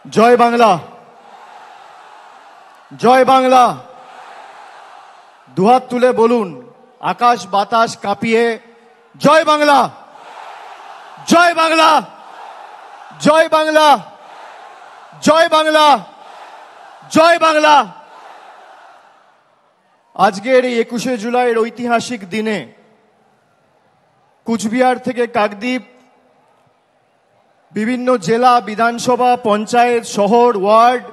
জয় বাংলা, জয় বাংলা। দুহাত তুলে বলুন, আকাশ বাতাস কাঁপিয়ে, জয় বাংলা, জয় বাংলা, জয় বাংলা, জয় বাংলা, জয় বাংলা। আজকের এই 21শে জুলাইয়ের ঐতিহাসিক দিনে কুচবিহার থেকে কাকদ্বীপ, বিভিন্ন জেলা, বিধানসভা, পঞ্চায়েত, শহর, ওয়ার্ড,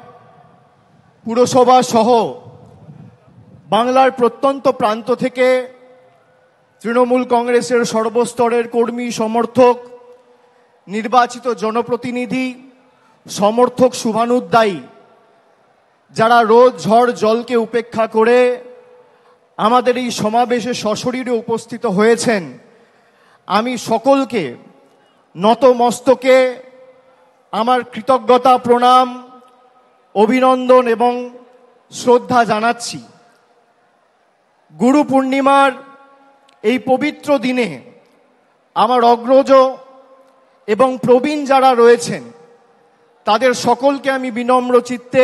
পুরসভা সহ বাংলার প্রত্যন্ত প্রান্ত থেকে তৃণমূল কংগ্রেসের সর্বস্তরের কর্মী, সমর্থক, নির্বাচিত জনপ্রতিনিধি, সমর্থক, শুভানুধ্যায়ী, যারা রোদ ঝড় জলকে উপেক্ষা করে আমাদের এই সমাবেশে সশরীরে উপস্থিত হয়েছেন, আমি সকলকে নত মস্তকে আমার কৃতজ্ঞতা, প্রণাম, অভিনন্দন এবং শ্রদ্ধা জানাচ্ছি। গুরু পূর্ণিমার এই পবিত্র দিনে আমার অগ্রজ এবং প্রবীণ যারা রয়েছেন তাদের সকলকে আমি বিনম্র চিত্তে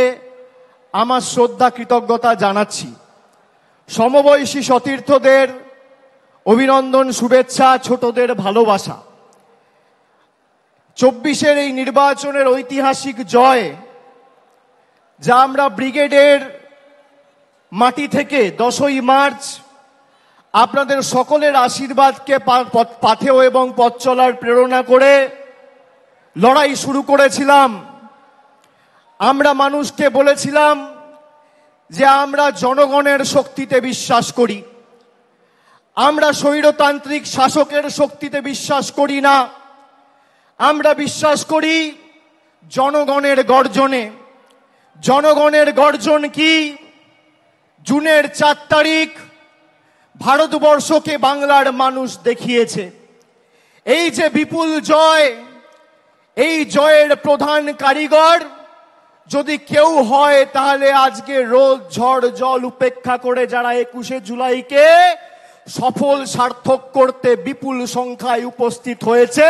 আমার শ্রদ্ধা, কৃতজ্ঞতা জানাচ্ছি। সমবয়সী সতীর্থদের অভিনন্দন, শুভেচ্ছা, ছোটদের ভালোবাসা। 24-এর এই নির্বাচনের ঐতিহাসিক জয়, যা আমরা ব্রিগেডের মাটি থেকে 10ই মার্চ আপনাদের সকলের আশীর্বাদকে পাথেয় এবং পথ চলার প্রেরণা করে লড়াই শুরু করেছিলাম। আমরা মানুষকে বলেছিলাম যে আমরা জনগণের শক্তিতে বিশ্বাস করি, আমরা স্বৈরতান্ত্রিক শাসকের শক্তিতে বিশ্বাস করি না, আমরা বিশ্বাস করি জনগণের গর্জনে। জনগণের গর্জন কি? জুনের 4 তারিখ ভারতবর্ষকে বাংলার মানুষ দেখিয়েছে। এই যে বিপুল জয়, এই জয়ের প্রধান কারিগর যদি কেউ হয় তাহলে আজকে রোদ ঝড় জল উপেক্ষা করে যারা 21শে জুলাইকে সফল সার্থক করতে বিপুল সংখ্যায় উপস্থিত হয়েছে,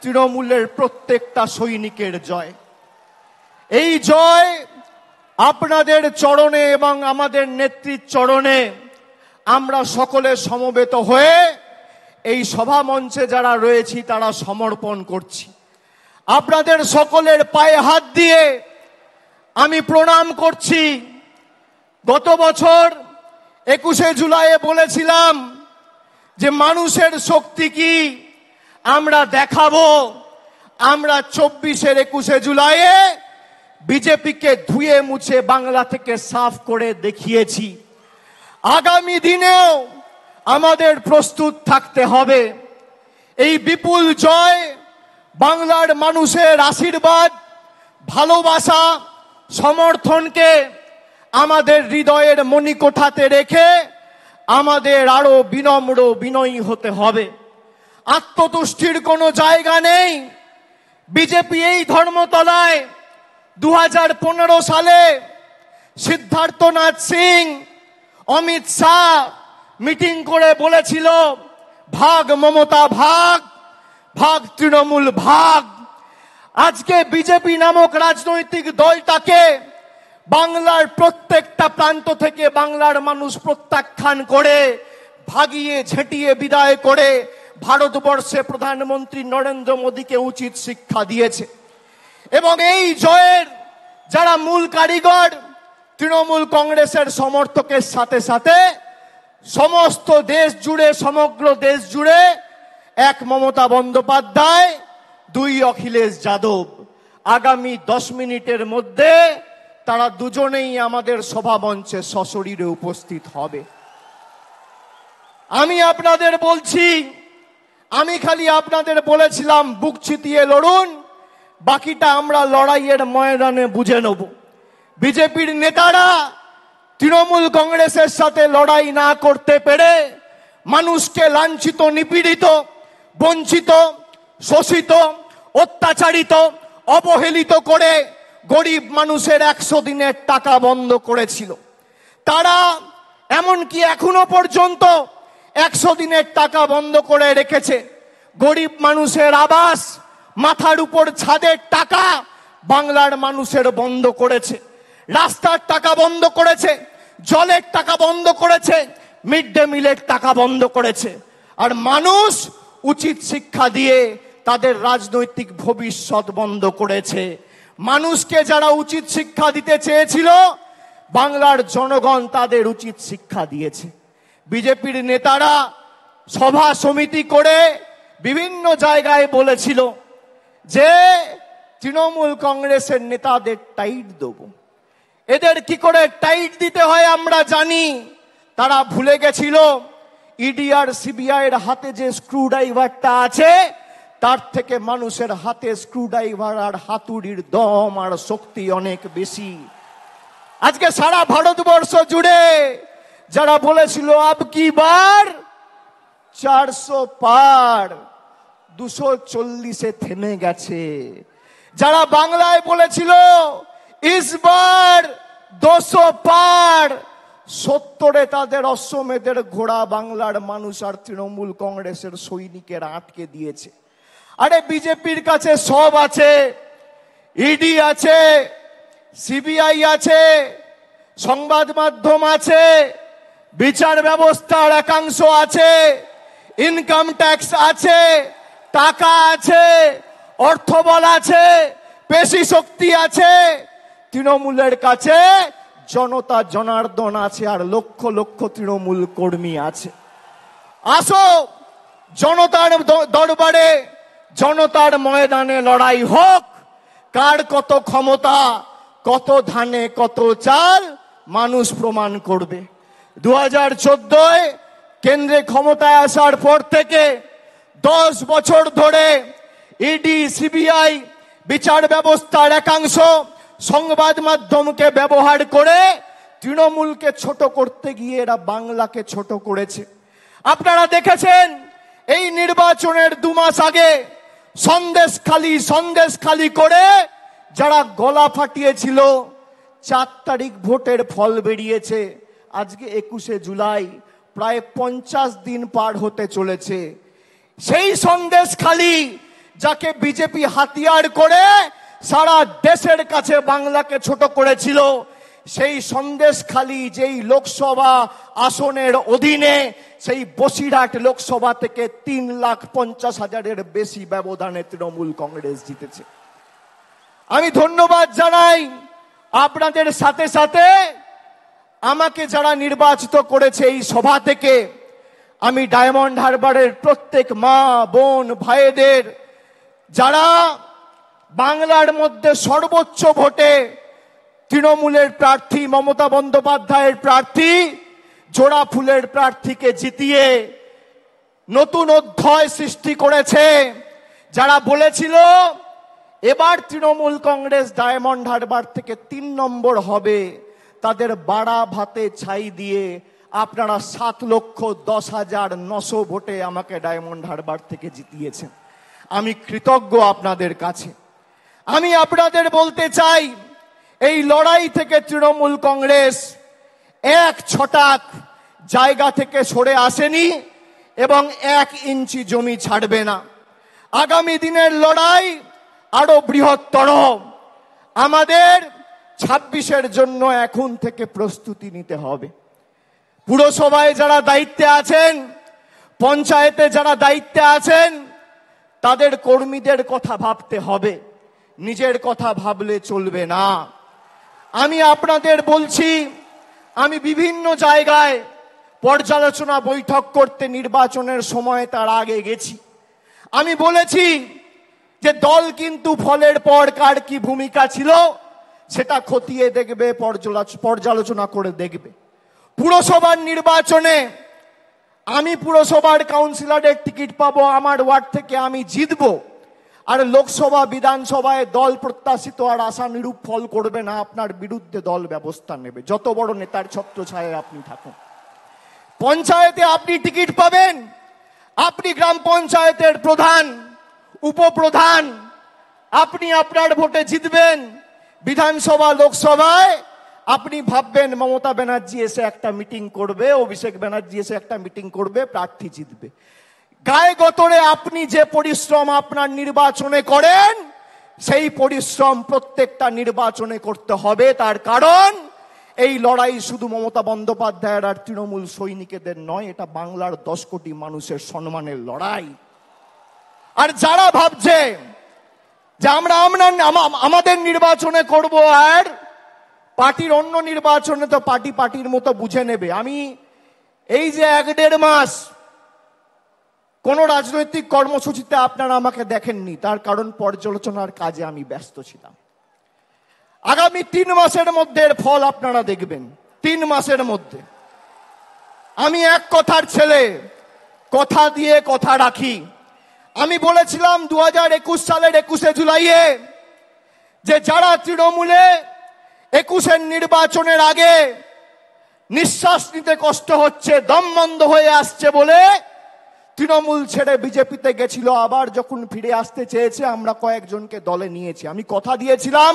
তৃণমূলের প্রত্যেকটা সৈনিকের জয়। এই জয় আপনাদের চরণে এবং আমাদের নেত্রীর চরণে আমরা সকলে সমবেত হয়ে এই সভা মঞ্চে যারা রয়েছি তারা সমর্পণ করছি। আপনাদের সকলের পায়ে হাত দিয়ে আমি প্রণাম করছি। গত বছর 21শে জুলাইয়ে বলেছিলাম যে মানুষের শক্তি কি আমরা দেখাবো। আমরা 24-এর 21শে জুলাইয়ে বিজেপিকে ধুয়ে মুছে বাংলা থেকে সাফ করে দেখিয়েছি। আগামী দিনেও আমাদের প্রস্তুত থাকতে হবে। এই বিপুল জয় বাংলার মানুষের আশীর্বাদ, ভালোবাসা, সমর্থনকে আমাদের হৃদয়ের মণিকোঠাতে রেখে আমাদের আরো বিনম্র, বিনয়ী হতে হবে। আত্মতুষ্টির কোনো জায়গা নেই। বিজেপি এই ধর্মতলায় 2015 সালে সিদ্ধার্থনাথ সিং, অমিত শাহ মিটিং করে বলেছিল, ভাগ মমতা ভাগ, ভাগ তৃণমূল ভাগ। আজকে বিজেপি নামক রাজনৈতিক দলটাকে বাংলার প্রত্যেকটা প্রান্ত থেকে বাংলার মানুষ প্রত্যাখ্যান করে, ভাগিয়ে ঝেঁটিয়ে বিদায় করে ভারতবর্ষে প্রধানমন্ত্রী নরেন্দ্র মোদীকে উচিত শিক্ষা দিয়েছে। এবং এই জয়ের যারা মূল কারিগর, তৃণমূল কংগ্রেসের সমর্থকের সাথে সাথে সমস্ত দেশ জুড়ে, সমগ্র দেশ জুড়ে এক মমতা বন্দ্যোপাধ্যায়, 2 অখিলেশ যাদব। আগামী 10 মিনিটের মধ্যে তারা দুজনেই আমাদের সভা মঞ্চে সশরীরে উপস্থিত হবে। আমি আপনাদের বলছি, আমি খালি আপনাদের বলেছিলাম বুক চিতিয়ে লড়ুন, বাকিটা আমরা লড়াইয়ের ময়দানে বুঝে নেব। বিজেপির নেতারা তৃণমূল কংগ্রেসের সাথে লড়াই না করতে পেরে মানুষকে লাঞ্ছিত, নিপীড়িত, বঞ্চিত, শোষিত, অত্যাচারিত, অবহেলিত করে গরিব মানুষের 100 দিনের টাকা বন্ধ করেছিল। তারা এমনকি এখনো পর্যন্ত 100 দিনের টাকা বন্ধ করে রেখেছে। গরিব মানুষের আবাস, মাথার উপর ছাদের টাকা বাংলার মানুষের বন্ধ করেছে, রাস্তার টাকা বন্ধ করেছে, জলের টাকা বন্ধ করেছে, মিড ডে মিলের টাকা বন্ধ করেছে। আর মানুষ উচিত শিক্ষা দিয়ে তাদের রাজনৈতিক ভবিষ্যৎ বন্ধ করেছে। মানুষকে যারা উচিত শিক্ষা দিতে চেয়েছিল, বাংলার জনগণ তাদের উচিত শিক্ষা দিয়েছে। বিজেপির নেতারা সভা সমিতি করে বিভিন্ন জায়গায় বলেছিল যে তৃণমূল কংগ্রেসের নেতাদের টাইট দেব। এদের কি করে টাইট দিতে হয় আমরা জানি। তারা ভুলে গেছিল ইডি আর সিবিআই এর হাতে যে স্ক্রু ড্রাইভারটা আছে, তার থেকে মানুষের হাতে স্ক্রু ড্রাইভার আর হাতুড়ির দম আর শক্তি অনেক বেশি। আজকে সারা ভারতবর্ষ জুড়ে যারা বলেছিল আব কি বার 400 পার, 240-এ থেমে গেছে। যারা বাংলায় বলেছিল ইসবার 200 পার, 70-এ তাদের অশ্বমেধের ঘোড়া বাংলার মানুষ আর তৃণমূল কংগ্রেসের সৈনিকেরা আটকে দিয়েছে। আরে বিজেপির কাছে সব আছে, ইডি আছে, সিবিআই আছে, সংবাদ মাধ্যম আছে, বিচার ব্যবস্থার একাংশ আছে, ইনকাম ট্যাক্স আছে, টাকা আছে, অর্থবল আছে, পেশি শক্তি আছে। তৃণমূলের কাছে জনতা জনার্দন আছে আর লক্ষ লক্ষ তৃণমূল কর্মী আছে। আসো জনতার দরবারে, জনতার ময়দানে লড়াই হোক। কার কত ক্ষমতা, কত ধানে কত চাল, মানুষ প্রমাণ করবে। 2014-এ কেন্দ্রে ক্ষমতায় আসার পর থেকে 10 বছর ধরে ইডি সিবিআই বিচার ব্যবস্থার একাংশ সংবাদ মাধ্যমকে ব্যবহার করে তৃণমূলকে ছোট করতে গিয়ে এরা বাংলাকে ছোট করেছে। আপনারা দেখেছেন এই নির্বাচনের 2 মাস আগে সন্দেশখালি করে যারা গলা ফাটিয়েছিল, 4 তারিখ ভোটের ফল বেরিয়েছে। আজকে 21শে জুলাই, প্রায় 50 দিন পার হতে চলেছে। সেই সন্দেশখালি যাকে বিজেপি হাতিয়ার করে সারা দেশের কাছে বাংলাকে ছোট করেছিল, সেই সন্দেশখালি যেই লোকসভা আসনের অধীনে, সেই বসিরহাট লোকসভা থেকে 3,50,000-এর বেশি ব্যবধানে তৃণমূল কংগ্রেস জিতেছে। আমি ধন্যবাদ জানাই আপনাদের সাথে সাথে আমাকে যারা নির্বাচিত করেছে এই সভা থেকে। আমি ডায়মন্ড হারবারের প্রত্যেক মা বোন ভাইদের, যারা বাংলার মধ্যে সর্বোচ্চ ভোটে তৃণমূলের প্রার্থী মমতা বন্দ্যোপাধ্যায়ের প্রার্থী জোড়া ফুলের প্রার্থীকে জিতিয়ে নতুন অধ্যায় সৃষ্টি করেছে, যারা বলেছিল এবার তৃণমূল কংগ্রেস ডায়মন্ড হারবার থেকে 3 নম্বর হবে, তাদের বাড়া ভাতে ছাই দিয়ে আপনারা 7,10,900 ভোটে আমাকে ডায়মন্ড হারবার থেকে জিতিয়েছেন। আমি কৃতজ্ঞ আপনাদের কাছে। আমি আপনাদের বলতে চাই, এই লড়াই থেকে তৃণমূল কংগ্রেস 1 ছটাক জায়গা থেকে সরে আসেনি এবং 1 ইঞ্চি জমি ছাড়বে না। আগামী দিনের লড়াই আরো বৃহত্তর। আমাদের 26-এর জন্য এখন থেকে প্রস্তুতি নিতে হবে। পুরসভায় যারা দায়িত্বে আছেন, পঞ্চায়েতে যারা দায়িত্বে আছেন, তাদের কর্মীদের কথা ভাবতে হবে, নিজের কথা ভাবলে চলবে না। আমি আপনাদের বলছি, আমি বিভিন্ন জায়গায় পর্যালোচনা বৈঠক করতে নির্বাচনের সময় তার আগে গেছি। আমি বলেছি যে দল কিন্তু ফলের পর কার কি ভূমিকা ছিল সেটা খতিয়ে দেখবে, পর্যালোচনা করে দেখবে। পুরসভার নির্বাচনে আমি পুরসভার কাউন্সিলরের টিকিট পাবো, আমার ওয়ার্ড থেকে আমি জিতবো। আর লোকসভা বিধানসভায় দল প্রত্যাশিত আর আশানুরূপ ফল করবে না, আপনার বিরুদ্ধে দল ব্যবস্থা নেবে, যত বড় নেতার ছত্রছায়ায় আপনি থাকুন। পঞ্চায়েতে আপনি টিকিট পাবেন, আপনি গ্রাম পঞ্চায়েতের প্রধান, উপপ্রধান, আপনি আপনার ভোটে জিতবেন। বিধানসভা লোকসভায় আপনি ভাববেন মমতা ব্যানার্জি এসে একটা মিটিং করবে, অভিষেক ব্যানার্জি এসে একটা মিটিং করবে, প্রার্থী জিতবে। গায়ে গতরে আপনি যে পরিশ্রম আপনার নির্বাচনে করেন, সেই পরিশ্রম প্রত্যেকটা নির্বাচনে করতে হবে। তার কারণ এই লড়াই শুধু মমতা বন্দ্যোপাধ্যায়ের আর তৃণমূল সৈনিকদের নয়, এটা বাংলার 10 কোটি মানুষের সম্মানের লড়াই। আর যারা ভাবছে যে আমরা আমাদের নির্বাচনে করব আর পার্টির অন্য নির্বাচনে তো পার্টির মতো বুঝে নেবে, আমি এই যে 1-1.5 মাস কোন রাজনৈতিক কর্মসূচিতে আপনারা আমাকে দেখেননি, তার কারণ পর্যালোচনার কাজে আমি ব্যস্ত ছিলাম। আগামী 3 মাসের মধ্যে এর ফল আপনারা দেখবেন। 3 মাসের মধ্যে। আমি এক কথার ছেলে, কথা দিয়ে কথা রাখি। আমি বলেছিলাম 2021 সালের 21শে জুলাইয়ে যে যারা তৃণমূলে 21-এর নির্বাচনের আগে নিঃশ্বাস নিতে কষ্ট হচ্ছে, দম বন্ধ হয়ে আসছে বলে তৃণমূল ছেড়ে বিজেপিতে গেছিল, আবার যখন ফিরে আসতে চেয়েছে আমরা কয়েকজনকে দলে নিয়েছি। আমি কথা দিয়েছিলাম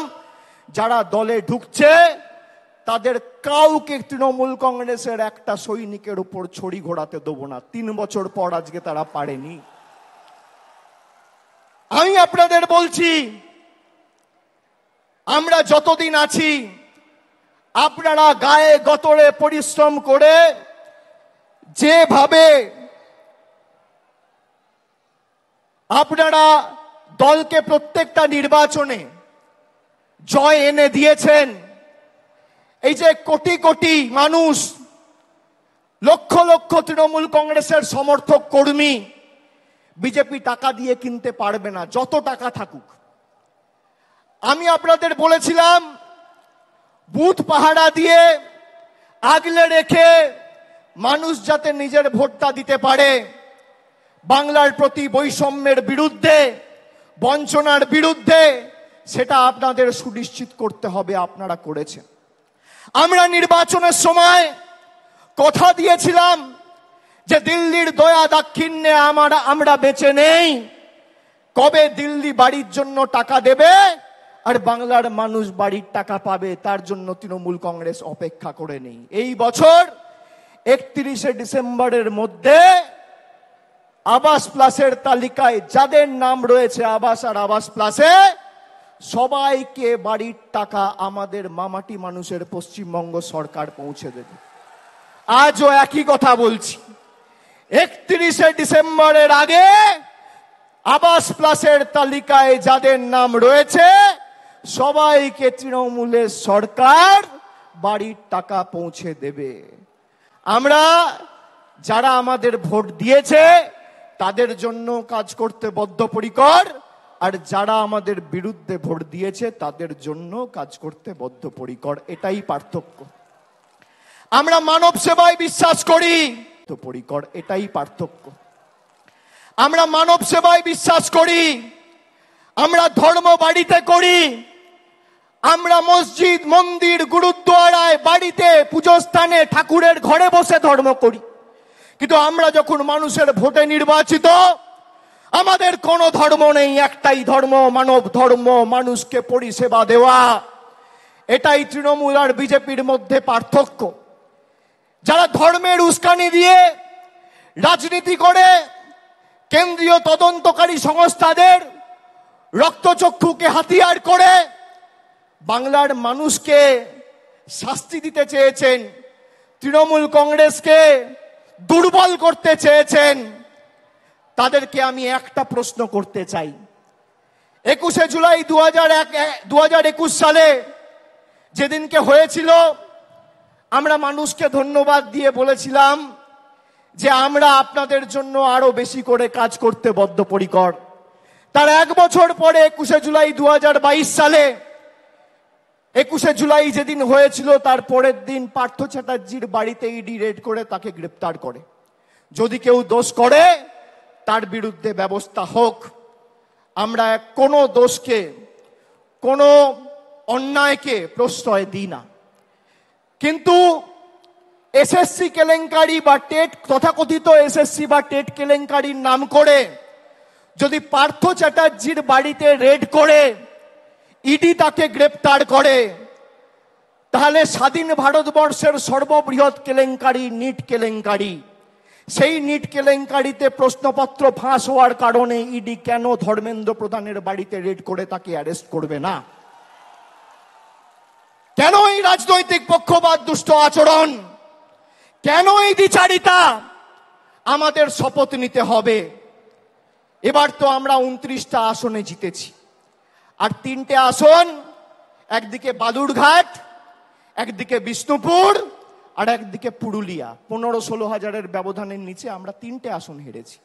যারা দলে ঢুকছে তাদের কাউকে তৃণমূল কংগ্রেসের একটা সৈনিকের উপর ছড়ি ঘোরাতে দেবো না। 3 বছর পর আজকে তারা পারেনি। আমি আপনাদের বলছি, আমরা যতদিন আছি আপনারা গায়ে গতরে পরিশ্রম করে যেভাবে আপনারা দলকে প্রত্যেকটা নির্বাচনে জয় এনে দিয়েছেন, এই যে কোটি কোটি মানুষ, লক্ষ লক্ষ তৃণমূল কংগ্রেসের সমর্থক কর্মী, বিজেপি টাকা দিয়ে কিনতে পারবে না, যত টাকা থাকুক। আমি আপনাদের বলেছিলাম বুথ পাহারা দিয়ে আগলে রেখে মানুষ যাতে নিজের ভোটটা দিতে পারে, বাংলার প্রতি বৈষম্যের বিরুদ্ধে, বঞ্চনার বিরুদ্ধে, সেটা আপনাদের সুনিশ্চিত করতে হবে। আপনারা করেছেন। আমরা নির্বাচনের সময় কথা দিয়েছিলাম যে দিল্লির দয়া দাক্ষিণ্যে আমরা বেঁচে নেই, কবে দিল্লি বাড়ির জন্য টাকা দেবে আর বাংলার মানুষ বাড়ির টাকা পাবে, তার জন্য তৃণমূল কংগ্রেস অপেক্ষা করে নেই। এই বছর 31শে ডিসেম্বরের মধ্যে আবাস প্লাসের তালিকায় যাদের নাম রয়েছে আবাস আর আবাস প্লাসে, সবাইকে বাড়ির টাকা আমাদের মামাটি মানুষের পশ্চিমবঙ্গ সরকার পৌঁছে দেবে। আজও একই কথা বলছি, 31শে ডিসেম্বরের আগে আবাস প্লাসের তালিকায় যাদের নাম রয়েছে সবাইকে তৃণমূলের সরকার বাড়ির টাকা পৌঁছে দেবে। আমরা যারা আমাদের ভোট দিয়েছে তাদের জন্য কাজ করতে বদ্ধপরিকর, আর যারা আমাদের বিরুদ্ধে ভোট দিয়েছে তাদের জন্য কাজ করতে বদ্ধপরিকর। এটাই পার্থক্য। আমরা মানব সেবায় বিশ্বাস করি, পরিকর, এটাই পার্থক্য। আমরা মানব সেবায় বিশ্বাস করি, আমরা ধর্ম বাড়িতে করি, আমরা মসজিদ, মন্দির, গুরুদ্বারায়, বাড়িতে, পুজো স্থানে, ঠাকুরের ঘরে বসে ধর্ম করি। কিন্তু আমরা যখন মানুষের ভোটে নির্বাচিত, আমাদের কোনো ধর্ম নেই, একটাই ধর্ম, মানব ধর্ম, মানুষকে পরিষেবা দেওয়া। এটাই তৃণমূল আর বিজেপির মধ্যে পার্থক্য। যারা ধর্মের উস্কানি দিয়ে রাজনীতি করে, কেন্দ্রীয় তদন্তকারী সংস্থাদের রক্তচক্ষুকে হাতিয়ার করে বাংলার মানুষকে শাস্তি দিতে চেয়েছেন, তৃণমূল কংগ্রেসকে দুর্বল করতে চেয়েছেন, তাদেরকে আমি একটা প্রশ্ন করতে চাই। 21শে জুলাই 2021 সালে যেদিনকে হয়েছিল, আমরা মানুষকে ধন্যবাদ দিয়ে বলেছিলাম যে আমরা আপনাদের জন্য আরো বেশি করে কাজ করতে বদ্ধপরিকর। তার 1 বছর পরে 21শে জুলাই 2022 সালে, 21শে জুলাই যেদিন হয়েছিল তার পরের দিন পার্থ চ্যাটার্জির বাড়িতে ইডি রেড করে তাকে গ্রেপ্তার করে। যদি কেউ দোষ করে তার বিরুদ্ধে ব্যবস্থা হোক। আমরা কোনো দোষকে, কোনো অন্যায়কে প্রশ্রয় দিই না। কিন্তু এসএসসি কেলেঙ্কারি বা টেট, তথাকথিত এসএসসি বা টেট কেলেঙ্কারির নাম করে যদি পার্থ চ্যাটার্জির বাড়িতে রেড করে ইডি তাকে গ্রেপ্তার করে, তাহলে স্বাধীন ভারতবর্ষের সর্ববৃহৎ কেলেঙ্কারি, নিট কেলেঙ্কারি, সেই নিট কেলেঙ্কারিতে প্রশ্নপত্র ফাঁস হওয়ার কারণে ইডি কেন ধর্মেন্দ্র প্রধানের বাড়িতে রেড করে তাকে অ্যারেস্ট করবে না? কেন এই রাজনৈতিক পক্ষপাত, দুষ্ট আচরণ, কেন এই দ্বিচারিতা? আমাদের শপথ নিতে হবে। এবার তো আমরা 29টা আসনে জিতেছি, আর 3টে আসন, একদিকে বালুরঘাট, একদিকে বিষ্ণুপুর, আর একদিকে পুরুলিয়া। 15-16 হাজারের ব্যবধানের নিচে আমরা 3টে আসন হেরেছি।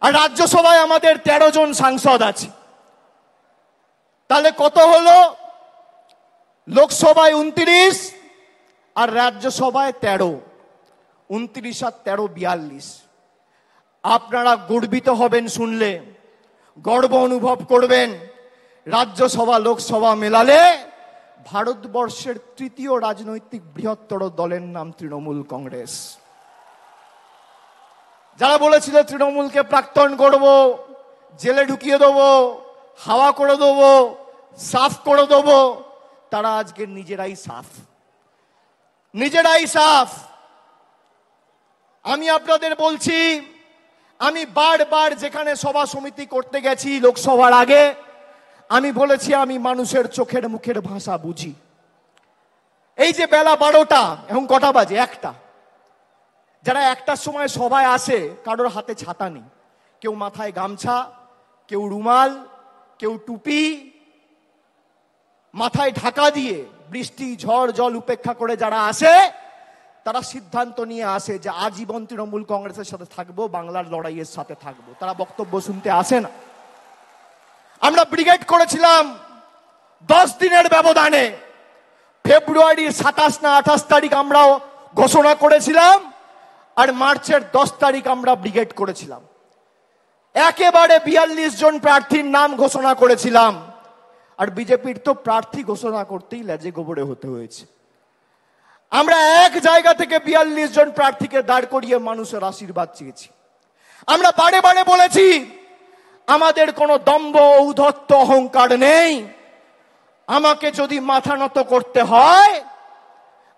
আর রাজ্যসভায় আমাদের 13 জন সাংসদ আছে। তাহলে কত হলো? লোকসভায় 29 আর রাজ্যসভায় 13। 29 আর 13 42। আপনারা গর্বিত হবেন শুনলে, গর্ব অনুভব করবেন। রাজ্যসভা লোকসভা মেলালে ভারতবর্ষের 3য় রাজনৈতিক বৃহত্তর দলের নাম তৃণমূল কংগ্রেস। যারা বলেছিল তৃণমূলকে প্রাক্তন করব, জেলে ঢুকিয়ে দেবো, হাওয়া করে দেবো, সাফ করে দেবো, তারা আজকে নিজেরাই সাফ। আমি আপনাদের বলছি, আমি বারবার যেখানে সভা সমিতি করতে গেছি লোকসভার আগে, আমি বলেছি আমি মানুষের চোখের মুখের ভাষা বুঝি। এই যে বেলা 12টা, এখন কটা বাজে? 1টা। যারা 1টার সময় সভায় আসে, কারোর হাতে ছাতা নেই, কেউ মাথায় গামছা, কেউ রুমাল, কেউ টুপি, মাথায় ঢাকা দিয়ে বৃষ্টি ঝড় জল উপেক্ষা করে যারা আসে, তারা সিদ্ধান্ত নিয়ে আসে যে আজীবন তৃণমূল কংগ্রেসের সাথে থাকবো, বাংলার লড়াইয়ের সাথে থাকবো। তারা বক্তব্য শুনতে আসে না। আমরা ব্রিগেড করেছিলাম 10 দিনের ব্যবধানে। ফেব্রুয়ারির 27 না 28 তারিখ আমরা ঘোষণা করেছিলাম, আর মার্চের 10 তারিখ আমরা ব্রিগেড করেছিলাম। একেবারে 42 জন প্রার্থীর নাম ঘোষণা করেছিলাম। আর বিজেপির তো প্রার্থী ঘোষণা করতেই লেজে গোবরে হতে হয়েছে। আমরা এক জায়গা থেকে 42 জন প্রার্থীকে দাঁড় করিয়ে মানুষের আশীর্বাদ চেয়েছি। আমরা বারে বারে বলেছি আমাদের কোনো দম্ভ, ঔদ্ধত্য, অহংকার নেই। আমাকে যদি মাথা নত করতে হয়,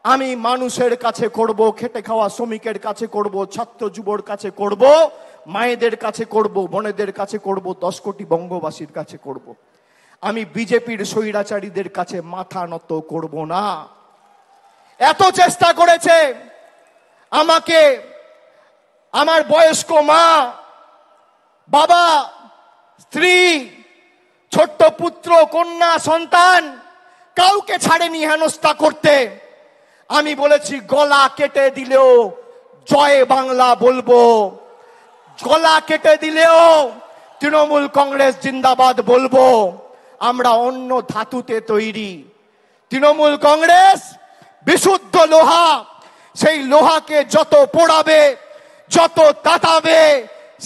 আমি মানুষের কাছে করব, খেটে খাওয়া শ্রমিকের কাছে করব, ছাত্র যুবর কাছে করব, মায়েদের কাছে করব, বোনেদের কাছে করব, 10 কোটি বঙ্গবাসীর কাছে করব। আমি বিজেপির স্বৈরাচারীদের কাছে মাথা নত করব না। এত চেষ্টা করেছে আমাকে আমার বয়স্ক মা, বাবা, স্ত্রী, ছোট্ট পুত্র, কন্যা, সন্তান, কাউকে ছাড়েনি হেনস্থা করতে। আমি বলেছি গলা কেটে দিলেও জয় বাংলা বলবো, গলা কেটে দিলেও তৃণমূল কংগ্রেস জিন্দাবাদ বলবো। আমরা অন্য ধাতুতে তৈরি। তৃণমূল কংগ্রেস বিশুদ্ধ লোহা। সেই লোহাকে যত পোড়াবে, যত তাতাবে,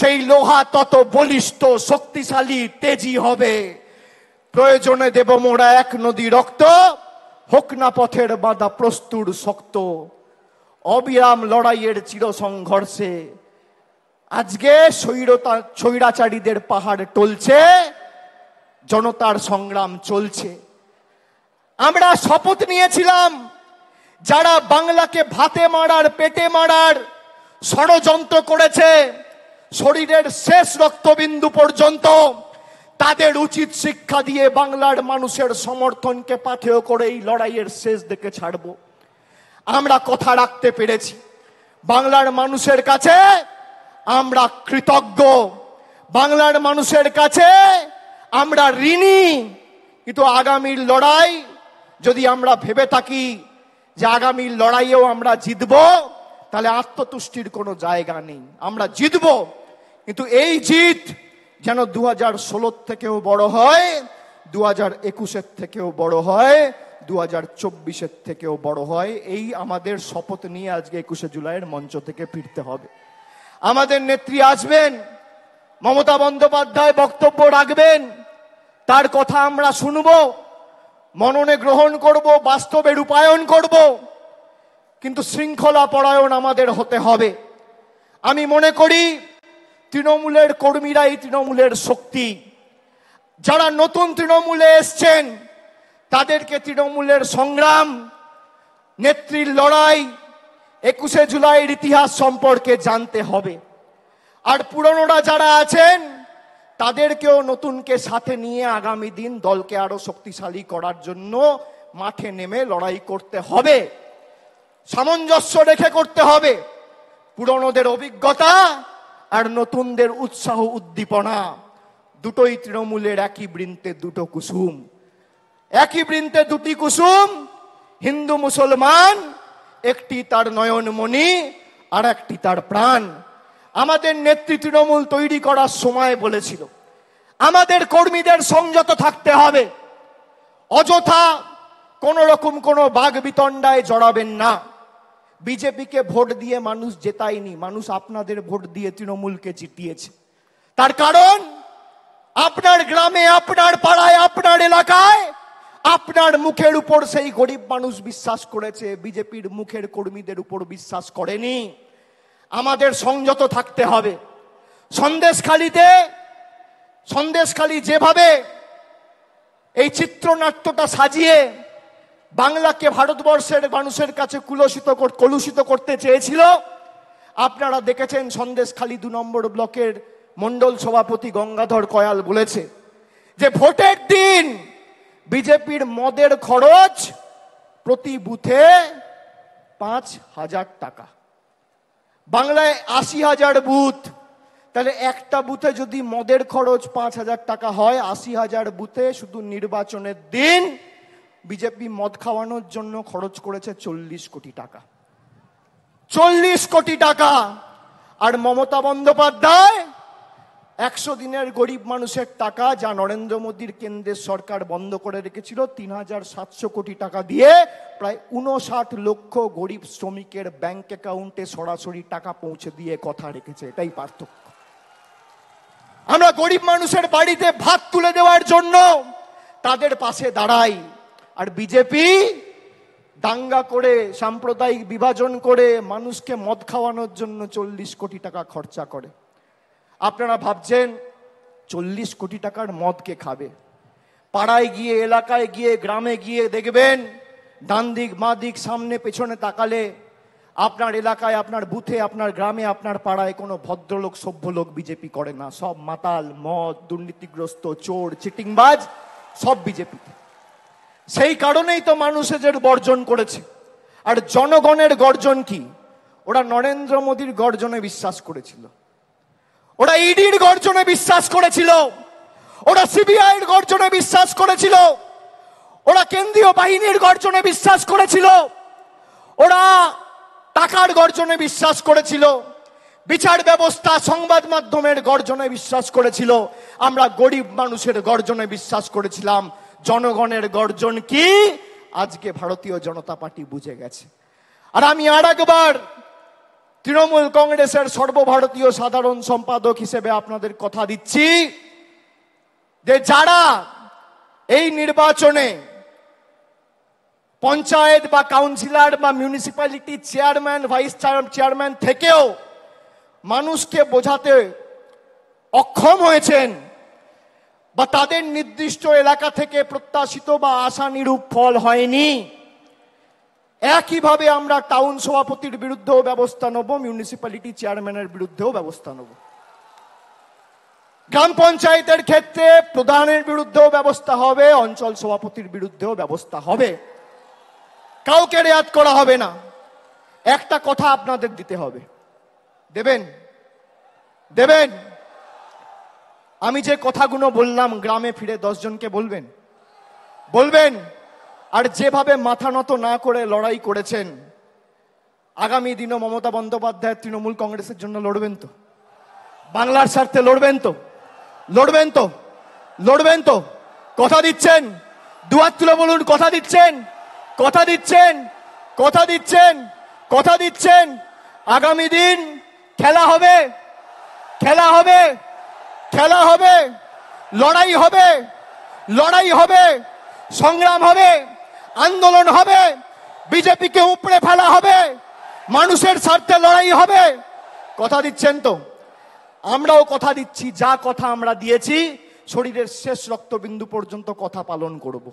সেই লোহা তত বলিষ্ঠ, শক্তিশালী, তেজি হবে। প্রয়োজনে দেব মোরা 1 নদী রক্ত, হোক না পথের বাঁধা প্রস্তুর শক্ত। অবিরাম লড়াইয়ের চির সংঘর্ষে আজকে স্বৈরাচারীদের পাহাড় টলছে, জনতার সংগ্রাম চলছে। আমরা শপথ নিয়েছিলাম যারা বাংলাকে ভাতে মারার, পেটে মারার ষড়যন্ত্র করেছে, শরীরের শেষ রক্তবিন্দু পর্যন্ত, তাদের উচিত শিক্ষা দিয়ে বাংলার মানুষের সমর্থনকে পাথেয় করে এই লড়াইয়ের শেষ দিকে ছাড়ব। আমরা কথা রাখতে পেরেছি। বাংলার মানুষের কাছে আমরা কৃতজ্ঞ, বাংলার মানুষের কাছে আমরা ঋণী। কিন্তু আগামীর লড়াই যদি আমরা ভেবে থাকি যে আগামীর লড়াইয়েও আমরা জিতব, তাহলে আত্মতুষ্টির কোনো জায়গা নেই। আমরা জিতব, কিন্তু এই জিত যেন 2016 থেকেও বড় হয়, 2021 থেকেও বড় হয়, 2024 থেকেও বড় হয়। এই আমাদের শপথ নিয়ে আজকে 21 জুলাইয়ের মঞ্চ থেকে ফিরতে হবে। আমাদের নেত্রী আসবেন, মমতা বন্দ্যোপাধ্যায় বক্তব্য রাখবেন, তার কথা আমরা শুনব, মননে গ্রহণ করব, বাস্তবে রূপায়ণ করব। কিন্তু শৃঙ্খলা পরায়ণ আমাদের হতে হবে। আমি মনে করি তৃণমূলের কর্মীরাই তৃণমূলের শক্তি। যারা নতুন তৃণমূলে এসছেন তাদেরকে তৃণমূলের সংগ্রাম, নেত্রীর লড়াই, 21শে জুলাইয়ের ইতিহাস সম্পর্কে জানতে হবে। আর পুরনোরা যারা আছেন তাদেরকেও নতুনকে সাথে নিয়ে আগামী দিন দলকে আরো শক্তিশালী করার জন্য মাঠে নেমে লড়াই করতে হবে, সামঞ্জস্য রেখে করতে হবে। পুরনোদের অভিজ্ঞতা আর নতুনদের উৎসাহ উদ্দীপনা দুটোই তৃণমূলের একই বৃন্তে দুটো কুসুম, একই বৃন্তে দুটি কুসুম। হিন্দু মুসলমান, একটি তার নয়নমণি আর একটি তার প্রাণ। আমাদের নেত্রী তৃণমূল তৈরি করার সময় বলেছিল আমাদের কর্মীদের সংযত থাকতে হবে, অযথা কোন রকম কোনো বাগ বিতণ্ডায় জড়াবেন না। বিজেপিকে ভোট দিয়ে মানুষ জেতায়নি, মানুষ আপনাদের ভোট দিয়ে তৃণমূলকে জিতিয়েছে। তার কারণ আপনার গ্রামে, আপনার পাড়ায়, আপনার এলাকায় আপনার মুখের উপর সেই গরিব মানুষ বিশ্বাস করেছে, বিজেপির মুখের কর্মীদের উপর বিশ্বাস করেনি। আমাদের সংযত থাকতে হবে। সন্দেশখালী যেভাবে এই চিত্রনাট্যটা সাজিয়ে বাংলাকে ভারতবর্ষের মানুষের কাছে কলুষিত করতে চেয়েছিল, আপনারা দেখেছেন। সন্দেশখালী 2 নম্বর ব্লকের মন্ডল সভাপতি গঙ্গাধর কয়াল বলেছে যে ভোটের দিন বিজেপির মদের খরচ প্রতি বুথে 5,000 টাকা। বাংলায় 80,000 বুথ, তাহলে একটা বুথে যদি মদের খরচ 5,000 টাকা হয়, 80,000 বুথে শুধু নির্বাচনের দিন বিজেপি মদ খাওয়ানোর জন্য খরচ করেছে 40 কোটি টাকা। 40 কোটি টাকা। আর মমতা বন্দ্যোপাধ্যায় 100 দিনের গরিব মানুষের টাকা, যা নরেন্দ্র মোদীর কেন্দ্রের সরকার বন্ধ করে রেখেছিল, 3,700 কোটি টাকা দিয়ে প্রায় 59 লক্ষ গরিব শ্রমিকের ব্যাংক অ্যাকাউন্টে সরাসরি টাকা পৌঁছে দিয়ে কথা রেখেছে। এটাই পার্থক্য। আমরা গরিব মানুষের বাড়িতে ভাত তুলে দেওয়ার জন্য তাদের পাশে দাঁড়াই, আর বিজেপি দাঙ্গা করে, সাম্প্রদায়িক বিভাজন করে মানুষকে মদ খাওয়ানোর জন্য 40 কোটি টাকা খরচা করে। আপনারা ভাবছেন 40 কোটি টাকার মদ কে খাবে? পাড়ায় গিয়ে, এলাকায় গিয়ে, গ্রামে গিয়ে দেখবেন, ডান দিক বাঁ দিক সামনে পেছনে তাকালে আপনার এলাকায়, আপনার বুথে, আপনার গ্রামে, আপনার পাড়ায় কোনো ভদ্রলোক, সভ্য লোক বিজেপি করে না। সব মাতাল, মদ, দুর্নীতিগ্রস্ত, চোর, চিটিংবাজ, সব বিজেপি। সেই কারণেই তো মানুষ এদের বর্জন করেছে। আর জনগণের গর্জন কি? ওরা নরেন্দ্র মোদীর গর্জনে বিশ্বাস করেছিল, ওরা ইডির গর্জনে বিশ্বাস করেছিল, ওরা সিবিআইয়ের গর্জনে বিশ্বাস করেছিল, ওরা কেন্দ্রীয় বাহিনীর গর্জনে বিশ্বাস করেছিল, ওরা টাকার গর্জনে বিশ্বাস করেছিল, বিচার ব্যবস্থা, সংবাদ মাধ্যমের গর্জনে বিশ্বাস করেছিল। আমরা গরিব মানুষের গর্জনে বিশ্বাস করেছিলাম। জনগণের গর্জন কি আজকে ভারতীয় জনতা পার্টি বুঝে গেছে। আর আমি আর একবার তৃণমূল কংগ্রেসের সর্বভারতীয় সাধারণ সম্পাদক হিসেবে আপনাদের কথা দিচ্ছি যে যারা এই নির্বাচনে পঞ্চায়েত বা কাউন্সিলর বা মিউনিসিপ্যালিটি চেয়ারম্যান, ভাইস চেয়ারম্যান থেকেও মানুষকে বোঝাতে অক্ষম হয়েছেন, বা তাদের নির্দিষ্ট এলাকা থেকে প্রত্যাশিত বা আশানুরূপ ফল হয়নি, একইভাবে আমরা টাউন সভাপতির বিরুদ্ধেও ব্যবস্থা নেব, মিউনিসিপ্যালিটি চেয়ারম্যানের বিরুদ্ধেও ব্যবস্থা নেব। গ্রাম পঞ্চায়েতের ক্ষেত্রে প্রধানের বিরুদ্ধেও ব্যবস্থা হবে, অঞ্চল সভাপতির বিরুদ্ধেও ব্যবস্থা হবে। কাউকে রেয়াত করা হবে না। একটা কথা আপনাদের দিতে হবে, দেবেন? দেবেন? আমি যে কথাগুলো বললাম গ্রামে ফিরে 10 জনকে বলবেন? বলবেন? আর যেভাবে মাথা নত না করে লড়াই করেছেন, আগামী দিনও মমতা বন্দ্যোপাধ্যায় তৃণমূল কংগ্রেসের জন্য লড়বেন তো? বাংলার স্বার্থে লড়বেন তো? লড়বেন তো? লড়বেন তো? কথা দিচ্ছেন? দুহাত তুলে বলুন, কথা দিচ্ছেন? কথা দিচ্ছেন? কথা দিচ্ছেন? কথা দিচ্ছেন? আগামী দিন খেলা হবে, খেলা হবে, খেলা হবে, লড়াই হবে, লড়াই হবে, সংগ্রাম হবে, আন্দোলন হবে, বিজেপিকে উপড়ে ফেলা হবে, মানুষের স্বার্থে লড়াই হবে। কথা দিচ্ছেন তো? আমরাও কথা দিচ্ছি, যা কথা আমরা দিয়েছি শরীরের শেষ রক্তবিন্দু পর্যন্ত কথা পালন করব।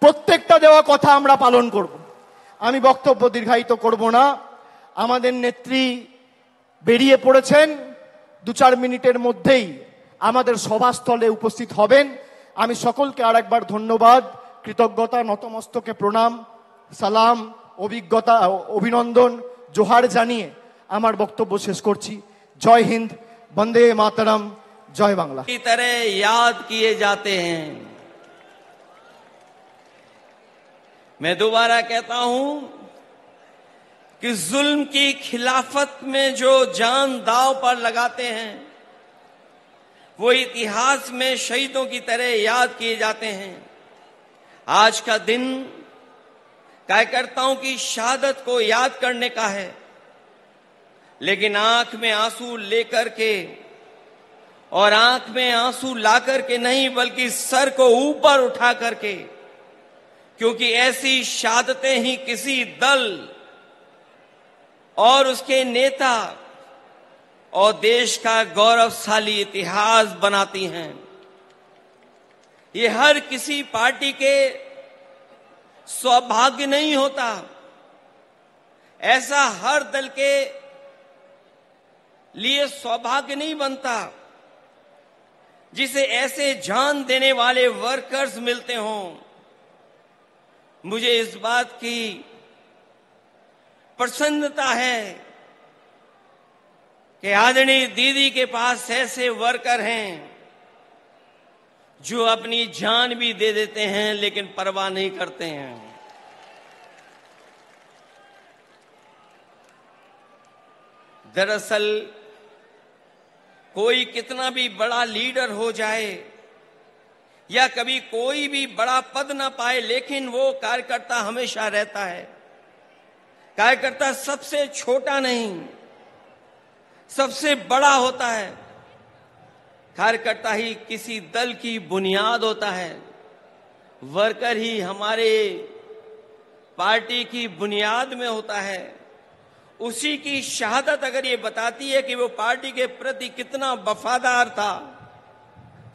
প্রত্যেকটা দেওয়া কথা আমরা পালন করব। আমি বক্তব্য দীর্ঘায়িত করব না। আমাদের নেত্রী বেরিয়ে পড়েছেন, 2-4 মিনিটের মধ্যেই আমাদের সভাস্থলে উপস্থিত হবেন। আমি সকলকে আরেকবার ধন্যবাদ, কৃতজ্ঞতা, নতমস্তকে প্রণাম, সালাম, অভিনন্দন, জোহার জানিয়ে আমার বক্তব্য শেষ করছি। জয় হিন্দ, বন্দে মাতরম, जय बांग्ला। की तरह याद किए जाते हैं। मैं दोबारा कहता हूं कि जुल्म की खिलाफत में जो जान दांव पर लगाते हैं वो इतिहास में शहीदों की तरह याद किए जाते हैं। आज का दिन कार्यकर्ताओं की शहादत को याद करने का है, लेकिन आंख में आंसू लेकर के और आंख में आंसू ला करके नहीं, बल्कि सर को ऊपर उठा करके, क्योंकि ऐसी शहादतें ही किसी दल और उसके नेता और देश का गौरवशाली इतिहास बनाती हैं। ये हर किसी पार्टी के सौभाग्य नहीं होता, ऐसा हर दल के लिए सौभाग्य नहीं बनता जिसे ऐसे जान देने वाले वर्कर्स मिलते हों। मुझे इस बात की प्रसन्नता है कि आदरणीय दीदी के पास ऐसे वर्कर हैं जो अपनी जान भी दे देते हैं लेकिन परवाह नहीं करते हैं। दरअसल कोई कितना भी बड़ा लीडर हो जाए या कभी कोई भी बड़ा पद ना पाए, लेकिन वो कार्यकर्ता हमेशा रहता है। कार्यकर्ता सबसे छोटा नहीं, सबसे बड़ा होता है। कार्यकर्ता ही किसी दल की बुनियाद होता है। वर्कर ही हमारे पार्टी की बुनियाद में होता है। उसी की शहादत अगर ये बताती है कि वो पार्टी के प्रति कितना वफादार था,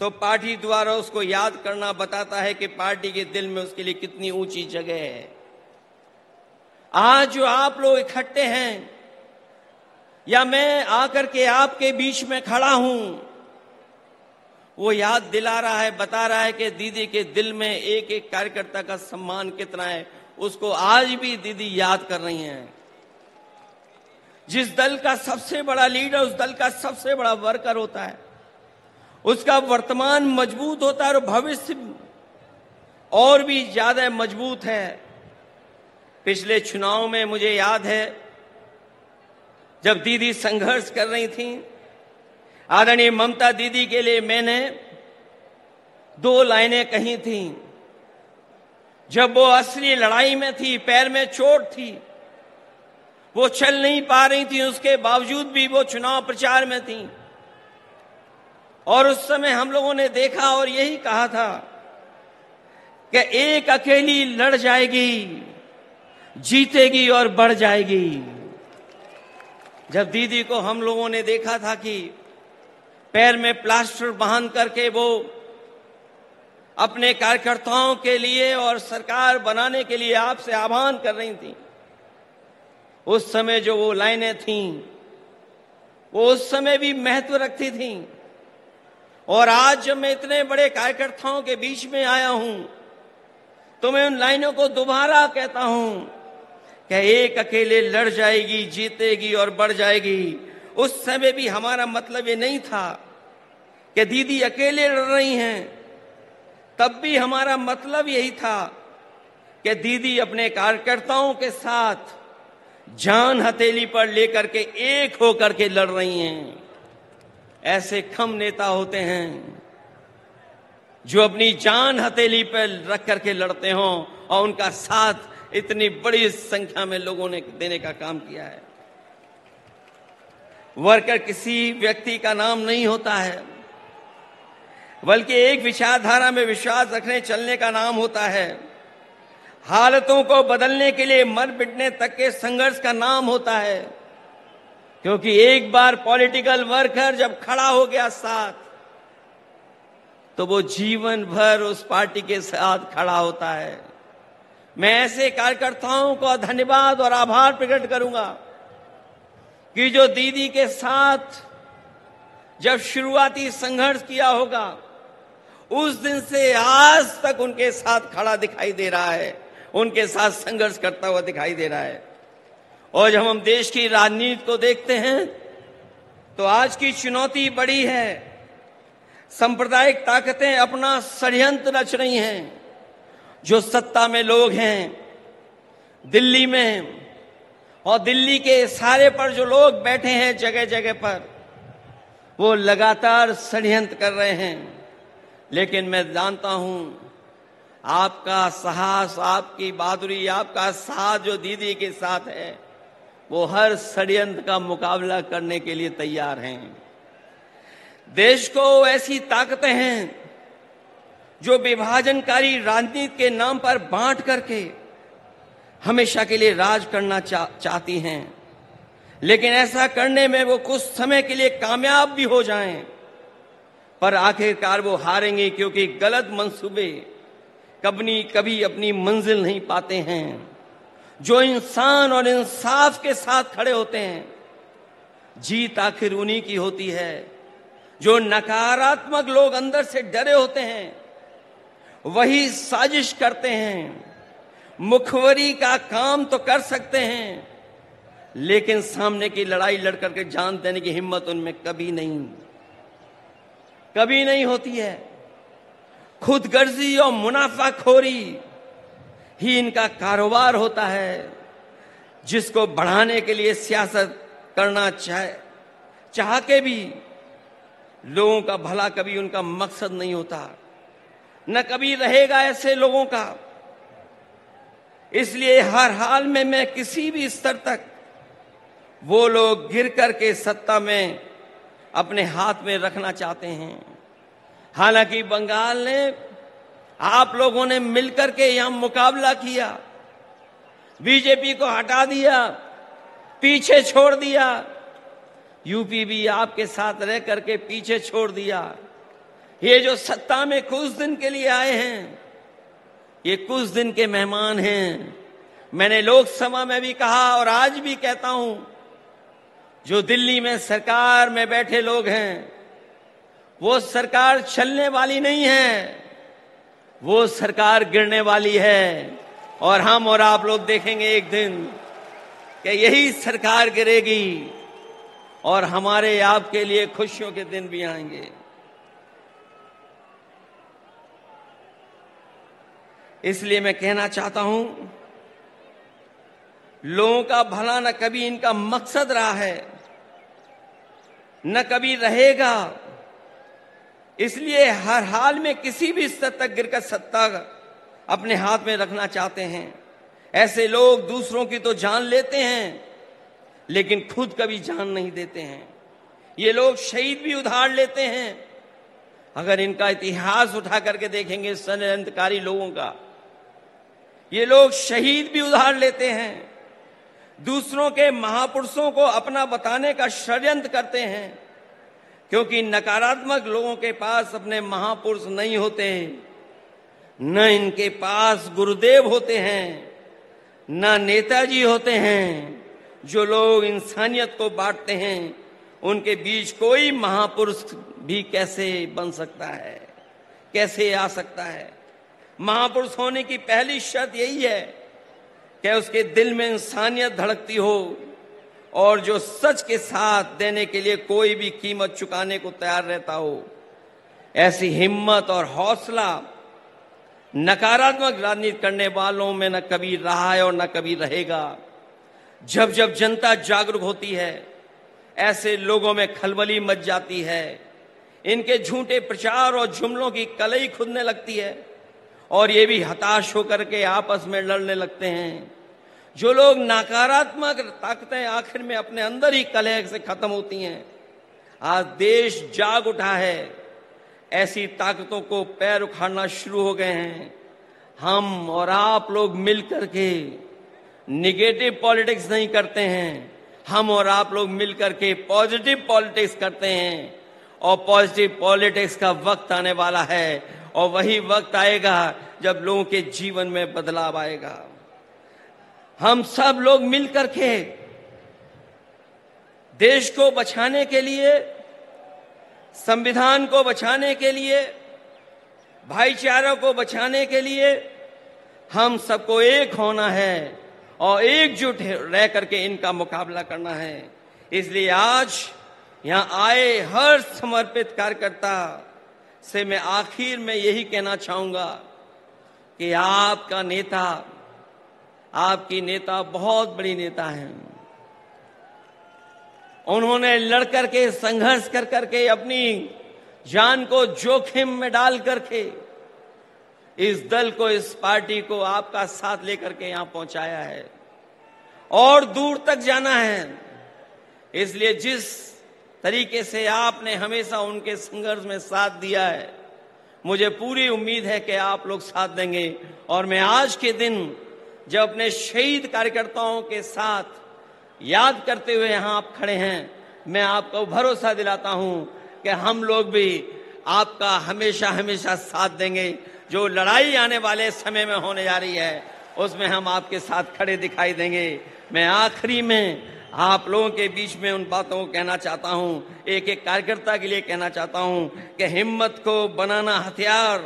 तो पार्टी द्वारा उसको याद करना बताता है कि पार्टी के दिल में उसके लिए कितनी ऊंची जगह है। आज जो आप लोग इकट्ठे हैं या मैं आकर के आपके बीच में खड़ा हूं, वो याद दिला रहा है, बता रहा है कि दीदी के दिल में एक एक कार्यकर्ता का सम्मान कितना है। उसको आज भी दीदी याद कर रही हैं। जिस दल का सबसे बड़ा लीडर उस दल का सबसे बड़ा वर्कर होता है, उसका वर्तमान मजबूत होता है और भविष्य और भी ज्यादा मजबूत है। पिछले चुनाव में मुझे याद है जब दीदी संघर्ष कर रही थी, आदरणीय ममता दीदी के लिए मैंने 2 लाइनें कही थी। जब वो असली लड़ाई में थी, पैर में चोट थी, वो चल नहीं पा रही थी, उसके बावजूद भी वो चुनाव प्रचार में थी। और उस समय हम लोगों ने देखा और यही कहा था कि एक अकेली लड़ जाएगी, जीतेगी और बढ़ जाएगी। जब दीदी को हम लोगों ने देखा था कि पैर में प्लास्टर बांध करके वो अपने कार्यकर्ताओं के लिए और सरकार बनाने के लिए आपसे आह्वान कर रही थी, उस समय जो वो लाइनें थीं वो उस समय भी महत्व रखती थीं। और आज जब मैं इतने बड़े कार्यकर्ताओं के बीच में आया हूं तो मैं उन लाइनों को दोबारा कहता हूं कि एक अकेले लड़ जाएगी, जीतेगी और बढ़ जाएगी। उस समय भी हमारा मतलब ये नहीं था कि दीदी अकेले लड़ रही हैं, तब भी हमारा मतलब यही था कि दीदी अपने कार्यकर्ताओं के साथ जान हथेली पर लेकर के एक होकर के लड़ रही हैं। ऐसे कम नेता होते हैं जो अपनी जान हथेली पर रख करके लड़ते हों और उनका साथ इतनी बड़ी संख्या में लोगों ने देने का काम किया है। वर्कर किसी व्यक्ति का नाम नहीं होता है, बल्कि एक विचारधारा में विश्वास रखने चलने का नाम होता है। हालतों को बदलने के लिए मर मिटने तक के संघर्ष का नाम होता है। क्योंकि एक बार पॉलिटिकल वर्कर जब खड़ा हो गया साथ, तो वो जीवन भर उस पार्टी के साथ खड़ा होता है। मैं ऐसे कार्यकर्ताओं को धन्यवाद और आभार प्रकट करूंगा कि जो दीदी के साथ जब शुरुआती संघर्ष किया होगा, उस दिन से आज तक उनके साथ खड़ा दिखाई दे रहा है, उनके साथ संघर्ष करता हुआ दिखाई दे रहा है। और जब हम देश की राजनीति को देखते हैं तो आज की चुनौती बड़ी है। सांप्रदायिक ताकतें अपना षड्यंत्र रच रही हैं। जो सत्ता में लोग हैं दिल्ली में, और दिल्ली के इशारे पर जो लोग बैठे हैं जगह जगह पर, वो लगातार षड्यंत्र कर रहे हैं। लेकिन मैं जानता हूं आपका साहस, आपकी बहादुरी, आपका साथ जो दीदी के साथ है, वो हर षड्यंत्र का मुकाबला करने के लिए तैयार हैं। देश को ऐसी ताकतें हैं जो विभाजनकारी राजनीति के नाम पर बांट करके हमेशा के लिए राज करना चाहती हैं। लेकिन ऐसा करने में वो कुछ समय के लिए कामयाब भी हो जाएं, पर आखिरकार वो हारेंगे, क्योंकि गलत मंसूबे कभी अपनी मंजिल नहीं पाते हैं। जो इंसान और इंसाफ के साथ खड़े होते हैं, जीत आखिर उन्हीं की होती है। जो नकारात्मक लोग अंदर से डरे होते हैं, वही साजिश करते हैं। मुखबरी का काम तो कर सकते हैं, लेकिन सामने की लड़ाई लड़ करके जान देने की हिम्मत उनमें कभी नहीं होती है। खुदगर्जी और मुनाफाखोरी ही इनका कारोबार होता है, जिसको बढ़ाने के लिए सियासत करना चाह के भी लोगों का भला कभी उनका मकसद नहीं होता, न कभी रहेगा ऐसे लोगों का। इसलिए हर हाल में मैं किसी भी स्तर तक वो लोग गिर करके सत्ता में अपने हाथ में रखना चाहते हैं। हालांकि बंगाल ने, आप लोगों ने मिलकर के यहां मुकाबला किया, बीजेपी को हटा दिया, पीछे छोड़ दिया। यूपी भी आपके साथ रह करके पीछे छोड़ दिया। ये जो सत्ता में कुछ दिन के लिए आए हैं, ये कुछ दिन के मेहमान हैं। मैंने लोकसभा में भी कहा और आज भी कहता हूं, जो दिल्ली में सरकार में बैठे लोग हैं, वो सरकार चलने वाली नहीं है, वो सरकार गिरने वाली है। और हम और आप लोग देखेंगे एक दिन कि यही सरकार गिरेगी और हमारे आपके लिए खुशियों के दिन भी आएंगे। इसलिए मैं कहना चाहता हूं, लोगों का भला न कभी इनका मकसद रहा है, न कभी रहेगा। इसलिए हर हाल में किसी भी स्तर तक गिरकर सत्ता अपने हाथ में रखना चाहते हैं। ऐसे लोग दूसरों की तो जान लेते हैं, लेकिन खुद कभी जान नहीं देते हैं। ये लोग शहीद भी उधार लेते हैं। अगर इनका इतिहास उठा करके देखेंगे षड्यंत्रकारी लोगों का, ये लोग शहीद भी उधार लेते हैं, दूसरों के महापुरुषों को अपना बताने का षड्यंत्र करते हैं, क्योंकि नकारात्मक लोगों के पास अपने महापुरुष नहीं होते, न इनके पास गुरुदेव होते हैं, न नेताजी होते हैं। जो लोग इंसानियत को बांटते हैं, उनके बीच कोई महापुरुष भी कैसे बन सकता है, कैसे आ सकता है? महापुरुष होने की पहली शर्त यही है कि उसके दिल में इंसानियत धड़कती हो और जो सच के साथ देने के लिए कोई भी कीमत चुकाने को तैयार रहता हो। ऐसी हिम्मत और हौसला नकारात्मक राजनीति करने वालों में न कभी रहा है और न कभी रहेगा। जब जब जनता जागरूक होती है, ऐसे लोगों में खलबली मच जाती है। इनके झूठे प्रचार और जुमलों की कलई खुदने लगती है और ये भी हताश होकर के आपस में लड़ने लगते हैं। जो लोग नकारात्मक ताकतें आखिर में अपने अंदर ही कलह से खत्म होती हैं। आज देश जाग उठा है, ऐसी ताकतों को पैर उखाड़ना शुरू हो गए हैं। हम और आप लोग मिलकर के निगेटिव पॉलिटिक्स नहीं करते हैं, हम और आप लोग मिलकर के पॉजिटिव पॉलिटिक्स करते हैं। और पॉजिटिव पॉलिटिक्स का वक्त आने वाला है और वही वक्त आएगा जब लोगों के जीवन में बदलाव आएगा। हम सब लोग मिलकर के देश को बचाने के लिए, संविधान को बचाने के लिए, भाईचारा को बचाने के लिए हम सबको एक होना है और एकजुट रह करके इनका मुकाबला करना है। इसलिए आज यहां आए हर समर्पित कार्यकर्ता से मैं आखिर में यही कहना चाहूंगा कि आपका नेता, आपकी नेता बहुत बड़ी नेता हैं। उन्होंने लड़ करके, संघर्ष कर करके, अपनी जान को जोखिम में डाल करके इस दल को, इस पार्टी को आपका साथ लेकर के यहां पहुंचाया है और दूर तक जाना है। इसलिए जिस तरीके से आपने हमेशा उनके संघर्ष में साथ दिया है, मुझे पूरी उम्मीद है कि आप लोग साथ देंगे। और मैं आज के दिन जब अपने शहीद कार्यकर्ताओं के साथ याद करते हुए यहां आप खड़े हैं, मैं आपको भरोसा दिलाता हूं कि हम लोग भी आपका हमेशा हमेशा साथ देंगे। जो लड़ाई आने वाले समय में होने जा रही है, उसमें हम आपके साथ खड़े दिखाई देंगे। मैं आखिरी में आप लोगों के बीच में उन बातों को कहना चाहता हूं, एक एक कार्यकर्ता के लिए कहना चाहता हूं कि हिम्मत को बनाना हथियार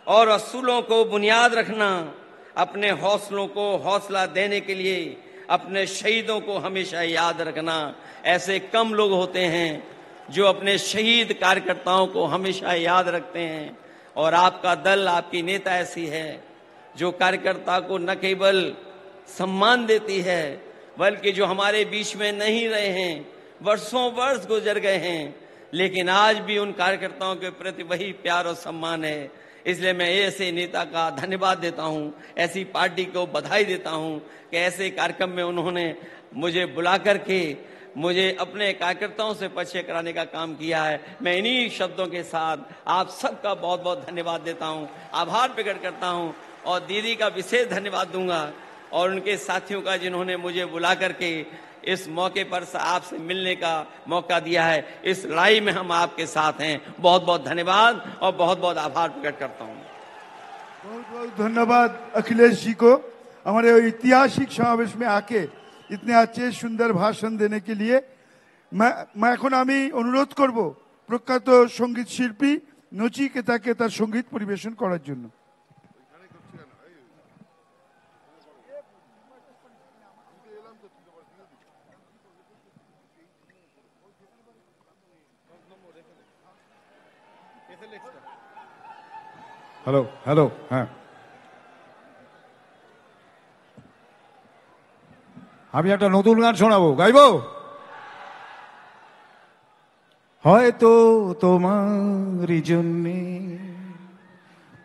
और असूलों को बुनियाद रखना, अपने हौसलों को हौसला देने के लिए अपने शहीदों को हमेशा याद रखना। ऐसे कम लोग होते हैं जो अपने शहीद कार्यकर्ताओं को हमेशा याद रखते हैं, और आपका दल, आपकी नेता ऐसी है जो कार्यकर्ता को न केवल सम्मान देती है, बल्कि जो हमारे बीच में नहीं रहे हैं, वर्षों वर्ष गुजर गए हैं, लेकिन आज भी उन कार्यकर्ताओं के प्रति वही प्यार और सम्मान है। इसलिए मैं ऐसे नेता का धन्यवाद देता हूं, ऐसी पार्टी को बधाई देता हूं कि ऐसे कार्यक्रम में उन्होंने मुझे बुला करके मुझे अपने कार्यकर्ताओं से परिचय कराने का काम किया है। मैं इन्हीं शब्दों के साथ आप सबका बहुत बहुत धन्यवाद देता हूं, आभार प्रकट करता हूं और दीदी का विशेष धन्यवाद दूंगा और उनके साथियों का जिन्होंने मुझे बुला करके इस मौके पर आपसे मिलने का मौका दिया है। इस लड़ाई में हम आपके साथ हैं। बहुत बहुत धन्यवाद और बहुत बहुत आभार प्रकट करता हूं। बहुत बहुत धन्यवाद अखिलेश जी को हमारे ऐतिहासिक समावेश में आके इतने अच्छे सुंदर भाषण देने के लिए। मैं এখন আমি অনুরোধ করব প্রখ্যাত সঙ্গীত শিল্পী নচিকেতাকে তার সঙ্গীত পরিবেশন করার জন্য। হ্যালো হ্যালো হ্যাঁ, আমি একটা নতুন গান শোনাবো, গাইবো। হয়তো তোমারই জন্যে,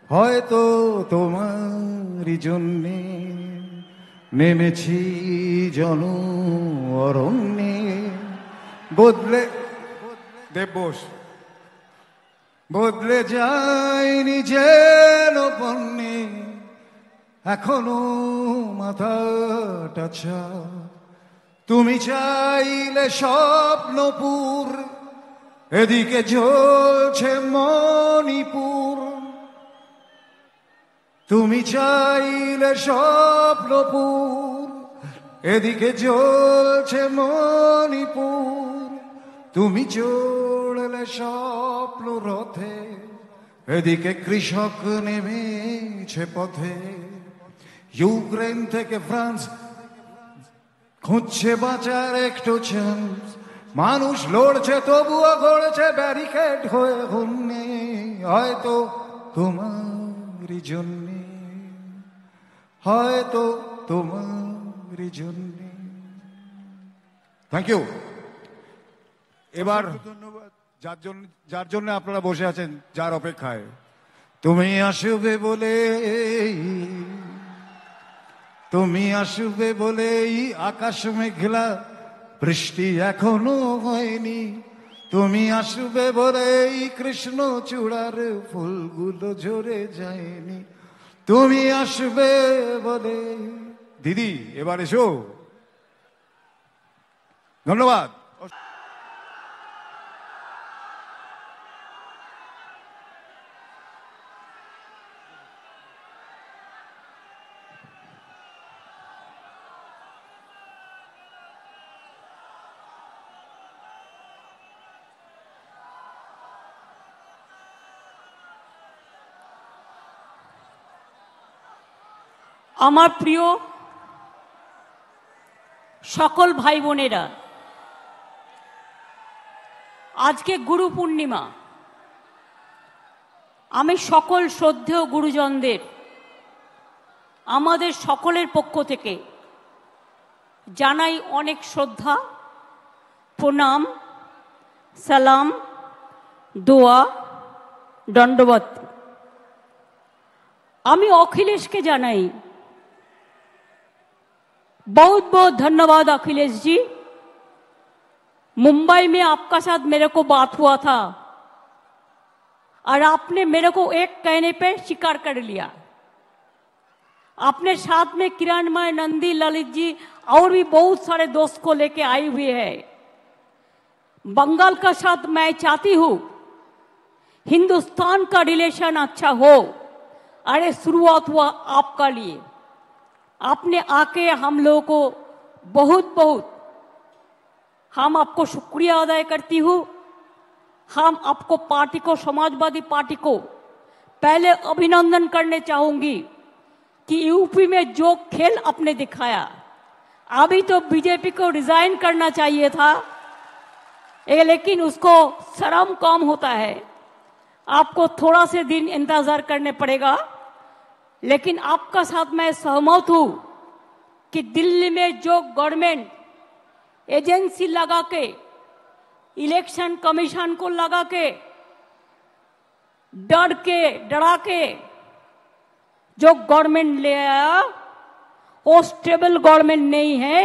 হয়তো তোমারই জন্যে নেমেছি জন অরণ্যে, বদলে দেববোস বদলে যায়নি যেন বন্যে, এখনো মাথাটা ছাদ। তুমি চাইলে স্বপ্নপুর, এদিকে জ্বলছে মণিপুর। তুমি চাইলে স্বপ্নপুর, এদিকে জ্বলছে মণিপুর। তুমি চড়লে স্বপ্ন রথে, এদিকে কৃষক নেমেছে পথে। ইউক্রেন থেকে ফ্রান্স খুঁজছে বাঁচার একটু চান্স, মানুষ লড়ছে তবুও গড়ছে ব্যারিকেড হয়ে ঘুরনে। হয়তো তোমারই জন্যে, হয়তো তোমারই জন্যে। Thank you. এবার ধন্যবাদ যার জন্য আপনারা বসে আছেন, যার অপেক্ষায়। তুমি আসবে বলে, তুমি আসবে বলেই আকাশ মেঘলা, বৃষ্টি এখনো হয়নি। তুমি আসবে বলেই কৃষ্ণ চূড়ার ফুলগুলো ঝরে যায়নি। তুমি আসবে বলে। দিদি এবার এসো। ধন্যবাদ। আমার প্রিয় সকল ভাই বোনেরা, আজকে গুরু পূর্ণিমা। আমি সকল শ্রদ্ধেয় গুরুজনদের আমাদের সকলের পক্ষ থেকে জানাই অনেক শ্রদ্ধা, প্রণাম, সালাম, দোয়া, দণ্ডবত। আমি अखिलेश के জানাই बहुत बहुत धन्यवाद अखिलेश जी। मुंबई में आपका साथ मेरे को बात हुआ था और आपने मेरे को एक कहने पे स्वीकार कर लिया। आपने साथ में किरणमय, नंदी, ललित जी और भी बहुत सारे दोस्त को लेके आई हुई है। बंगाल का साथ मैं चाहती हूं हिंदुस्तान का रिलेशन अच्छा हो। अरे शुरुआत हुआ आपका लिए, आपने आके हम लोगों को बहुत बहुत हम आपको शुक्रिया अदा करती हूँ। हम आपको पार्टी को, समाजवादी पार्टी को पहले अभिनंदन करने चाहूंगी कि यूपी में जो खेल आपने दिखाया, अभी तो बीजेपी को रिजाइन करना चाहिए था, लेकिन उसको शर्म कम होता है। आपको थोड़ा से दिन इंतजार करने पड़ेगा, लेकिन आपका साथ मैं सहमत हूं कि दिल्ली में जो गवर्नमेंट एजेंसी लगा के, इलेक्शन कमीशन को लगा के, डरा के जो गवर्नमेंट ले आया, वो स्टेबल गवर्नमेंट नहीं है।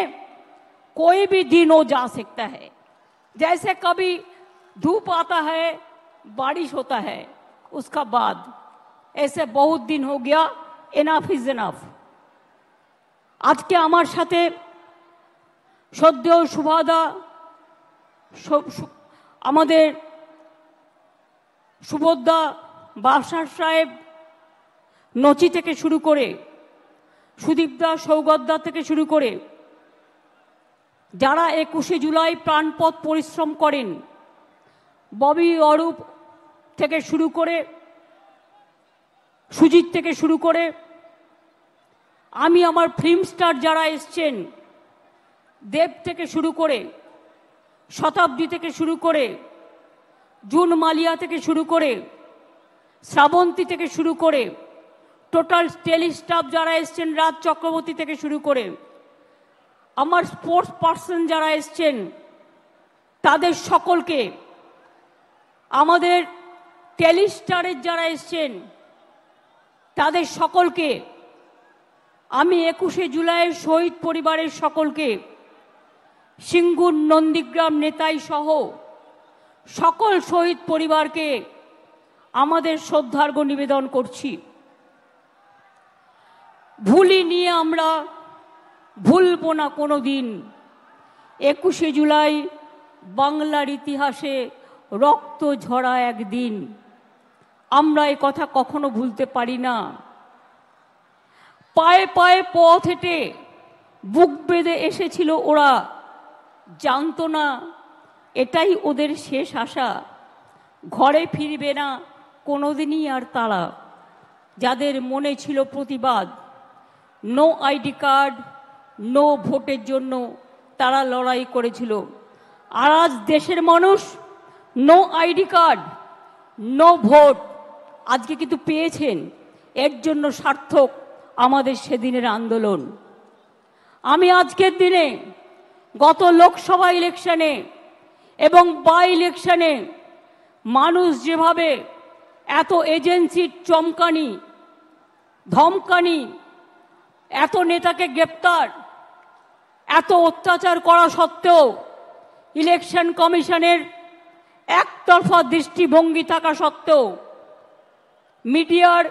कोई भी दिन हो जा सकता है। जैसे कभी धूप आता है, बारिश होता है, उसका बाद ऐसे बहुत दिन हो गया। Enough is enough. आज के आमार साथे श्रद्धेय सुभादा, আমাদের সুবোধদা, বাদশাহ সাহেব, নচি থেকে শুরু করে সুদীপদা, সৌগতদা থেকে শুরু করে যারা 21শে জুলাই প্রাণপথ পরিশ্রম করেন, ববি, অরূপ থেকে শুরু করে সুজিত থেকে শুরু করে আমি আমার ফিল্ম স্টার যারা এসছেন, দেব থেকে শুরু করে, শতাব্দী থেকে শুরু করে, জুন মালিয়া থেকে শুরু করে, শ্রাবন্তী থেকে শুরু করে, টোটাল টেলি স্টাফ যারা এসছেন, রাজ চক্রবর্তী থেকে শুরু করে, আমার স্পোর্টস পার্সন যারা এসছেন, তাদের সকলকে, আমাদের টেলি স্টারের যারা এসছেন তাদের সকলকে, আমি 21শে জুলাইয়ের শহীদ পরিবারের সকলকে, সিঙ্গুর, নন্দীগ্রাম, নেতাই সহ সকল শহীদ পরিবারকে আমাদের শ্রদ্ধার্ঘ্য নিবেদন করছি। ভুলি নিয়ে আমরা ভুলব না কোনো দিন। 21শে জুলাই বাংলার ইতিহাসে রক্ত ঝরা একদিন। আমরা এই কথা কখনো ভুলতে পারি না। পায়ে পায়ে পথ হেঁটে বুক বেঁধে এসেছিল ওরা, জানতো না এটাই ওদের শেষ আশা। ঘরে ফিরবে না কোনোদিনই আর তারা, যাদের মনে ছিল প্রতিবাদ। নো আইডি কার্ড, নো ভোটের জন্য তারা লড়াই করেছিল। আর আজ দেশের মানুষ no ID card, no vote আজকে কিন্তু পেয়েছেন। এর জন্য সার্থক আমাদের সেদিনের আন্দোলন। আমি আজকের দিনে গত লোকসভা ইলেকশনে এবং বাই ইলেকশনে মানুষ যেভাবে এত এজেন্সির চমকানি, ধমকানি, এত নেতাকে গ্রেপ্তার, এত অত্যাচার করা সত্ত্বেও, ইলেকশন কমিশনের একতরফা দৃষ্টিভঙ্গি থাকা সত্ত্বেও, মিডিয়ার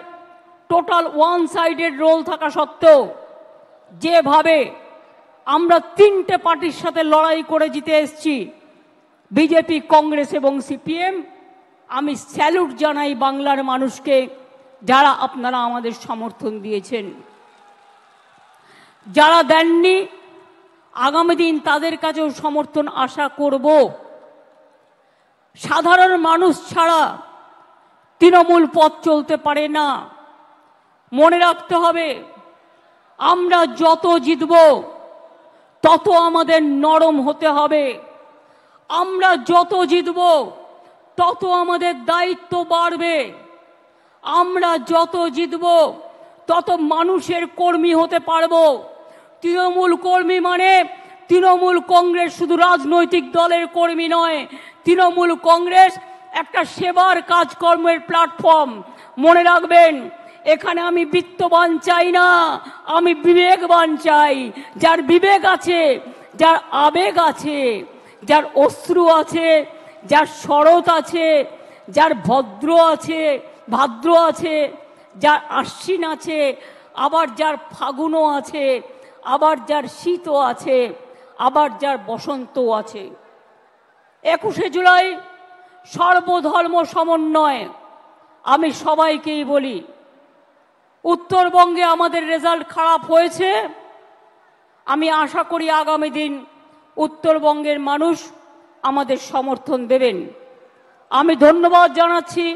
টোটাল ওয়ান সাইডেড রোল থাকা সত্ত্বেও, যেভাবে আমরা তিনটে পার্টির সাথে লড়াই করে জিতে এসেছি, বিজেপি, কংগ্রেস এবং সিপিএম, আমি স্যালুট জানাই বাংলার মানুষকে, যারা আপনারা আমাদের সমর্থন দিয়েছেন। যারা দেননি, আগামী দিন তাদের কাছেও সমর্থন আশা করব। সাধারণ মানুষ ছাড়া তৃণমূল পথ চলতে পারে না। মনে রাখতে হবে, আমরা যত জিতব তত আমাদের নরম হতে হবে। আমরা যত জিতব তত আমাদের দায়িত্ব বাড়বে। আমরা যত জিতব তত মানুষের কর্মী হতে পারবো। তৃণমূল কর্মী মানে তৃণমূল কংগ্রেস শুধু রাজনৈতিক দলের কর্মী নয়, তৃণমূল কংগ্রেস একটা সেবার কাজকর্মের প্ল্যাটফর্ম। মনে রাখবেন, এখানে আমি বিত্তবান চাই না, আমি বিবেকবান চাই। যার বিবেক আছে, যার আবেগ আছে, যার অশ্রু আছে, যার শরৎ আছে, যার ভাদ্র আছে, যার আশ্বিন আছে, আবার যার ফাগুনও আছে, আবার যার শীতও আছে, আবার যার বসন্তও আছে। 21শে জুলাই সর্বধর্ম সমন্বয়। আমি সবাইকেই বলি, উত্তরবঙ্গে আমাদের রেজাল্ট খারাপ হয়েছে। আমি আশা করি আগামী দিন উত্তরবঙ্গের মানুষ আমাদের সমর্থন দেবেন। আমি ধন্যবাদ জানাচ্ছি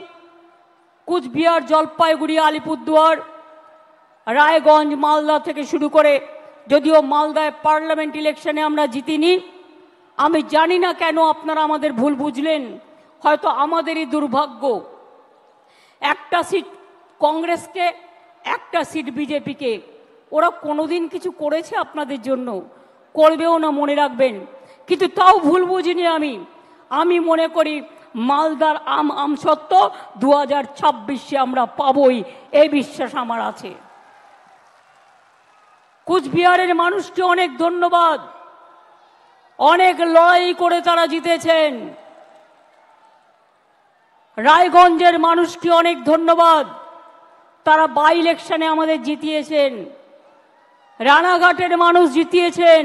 কুচবিহার, জলপাইগুড়ি, আলিপুরদুয়ার, রায়গঞ্জ, মালদা থেকে শুরু করে, যদিও মালদায় পার্লামেন্ট ইলেকশনে আমরা জিতিনি। আমি জানি না কেন আপনারা আমাদের ভুল বুঝলেন, হয়তো আমাদেরই দুর্ভাগ্য। একটা সিট কংগ্রেসকে, একটা সিট বিজেপিকে। ওরা কোনোদিন কিছু করেছে আপনাদের জন্য? করবেও না, মনে রাখবেন। কিন্তু তাও ভুল বুঝিনি আমি মনে করি মালদার আমসত্ত্ব 2026-এ আমরা পাবই, এই বিশ্বাস আমার আছে। কুচবিহারের মানুষকে অনেক ধন্যবাদ, অনেক লড়াই করে তারা জিতেছেন। রায়গঞ্জের মানুষকে অনেক ধন্যবাদ, তারা বাই ইলেকশনে আমাদের জিতিয়েছেন। রানাঘাটের মানুষ জিতিয়েছেন,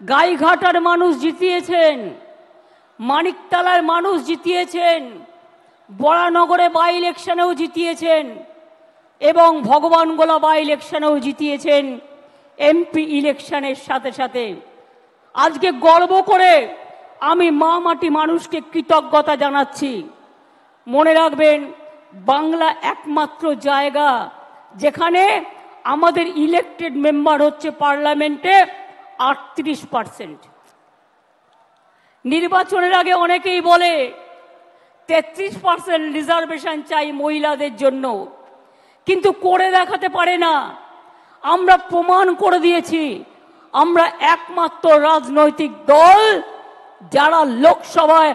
গাইঘাটার মানুষ জিতিয়েছেন, মানিকতলার মানুষ জিতিয়েছেন, বরানগরে বাই ইলেকশনেও জিতিয়েছেন এবং ভগবানগোলা বাই ইলেকশনেও জিতিয়েছেন। এমপি ইলেকশনের সাথে সাথে আজকে গর্ব করে আমি মা মাটি মানুষকে কৃতজ্ঞতা জানাচ্ছি। মনে রাখবেন, বাংলা একমাত্র জায়গা যেখানে আমাদের ইলেক্টেড মেম্বার হচ্ছে পার্লামেন্টে 38%। নির্বাচনের আগে অনেকেই বলে 33% রিজার্ভেশন চাই মহিলাদের জন্য, কিন্তু করে দেখাতে পারে না। আমরা প্রমাণ করে দিয়েছি আমরা একমাত্র রাজনৈতিক দল যারা লোকসভায়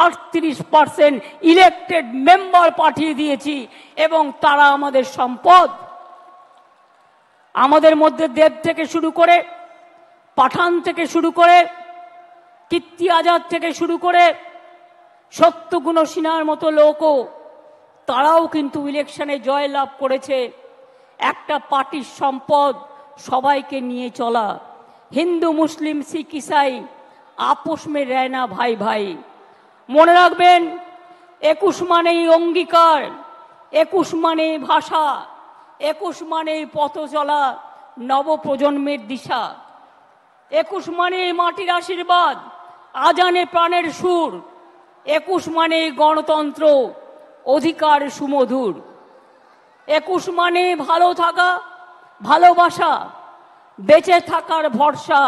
38% ইলেক্টেড মেম্বার পাঠিয়ে দিয়েছি এবং তারা আমাদের সম্পদ। আমাদের মধ্যে দেব থেকে শুরু করে, পাঠান থেকে শুরু করে, কীর্তি আজাদ থেকে শুরু করে, সত্যগুণ সিনহার মতো লোকও, তারাও কিন্তু ইলেকশনে জয় লাভ করেছে। একটা পার্টির সম্পদ সবাইকে নিয়ে চলা। হিন্দু, মুসলিম, শিখ, ইসাই আপোষ মে রহনা ভাই ভাই। মনে রাখবেন, 21 মানেই অঙ্গীকার, 21 মানেই ভাষা, 21 মানেই পথ চলা নবপ্রজন্মের দিশা, 21 মানেই মাটির আশীর্বাদ, আজানে প্রাণের সুর, 21 মানেই গণতন্ত্র, অধিকার সুমধুর, 21 মানে ভালো থাকা, ভালোবাসা, বেঁচে থাকার ভরসা,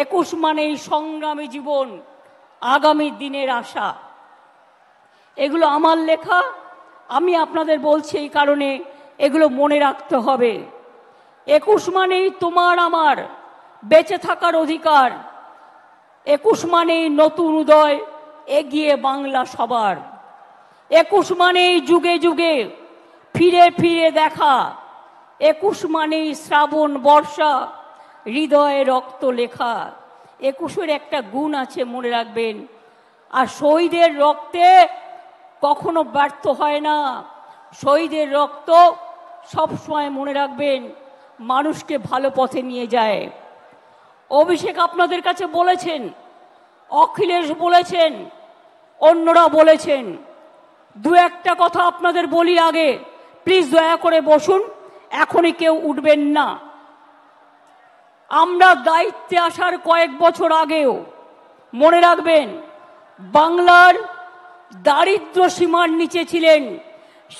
21 মানেই সংগ্রামী জীবন, আগামী দিনের আশা। এগুলো আমার লেখা, আমি আপনাদের বলছি এই কারণে এগুলো মনে রাখতে হবে। 21 মানেই তোমার আমার বেঁচে থাকার অধিকার, 21 মানেই নতুন উদয়, এগিয়ে বাংলা সবার, 21 মানেই যুগে যুগে ফিরে ফিরে দেখা, 21 মানেই শ্রাবণ বর্ষা, হৃদয়ে রক্ত লেখা। 21-এর একটা গুণ আছে, মনে রাখবেন। আর শহীদের রক্তে কখনো ব্যর্থ হয় না। শহীদের রক্ত সবসময়, মনে রাখবেন, মানুষকে ভালো পথে নিয়ে যায়। অভিষেক আপনাদের কাছে বলেছেন, অখিলেশ বলেছেন, অন্যরা বলেছেন। দু একটা কথা আপনাদের বলি আগে, প্লিজ দয়া করে বসুন, এখনই কেউ উঠবেন না। আমরা দায়িত্বে আসার কয়েক বছর আগেও, মনে রাখবেন, বাংলার দারিদ্র সীমার নিচে ছিলেন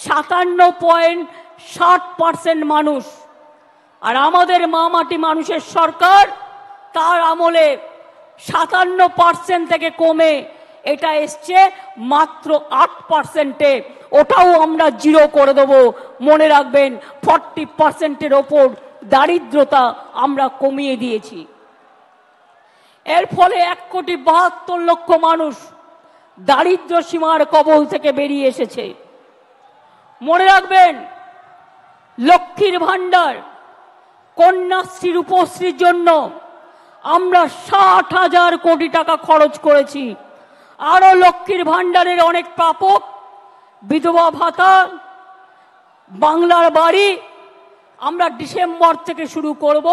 57.60% মানুষ। আর আমাদের মা মাটি মানুষের সরকার তার আমলে 57% থেকে কমে এটা এসছে মাত্র 8%-এ। ওটাও আমরা জিরো করে দেবো। মনে রাখবেন 40%-এর ওপর দারিদ্রতা আমরা কমিয়ে দিয়েছি। এর ফলে 1,72,00,000 মানুষ দারিদ্র সীমার কবল থেকে বেরিয়ে এসেছে। মনে রাখবেন লক্ষ্মীর ভান্ডার, কন্যাশ্রী, রূপশ্রীর জন্য আমরা 60,000 কোটি টাকা খরচ করেছি। আরো লক্ষ্মীর ভান্ডারের অনেক প্রাপক, বিধবা ভাতা, বাংলার বাড়ি আমরা ডিসেম্বর থেকে শুরু করব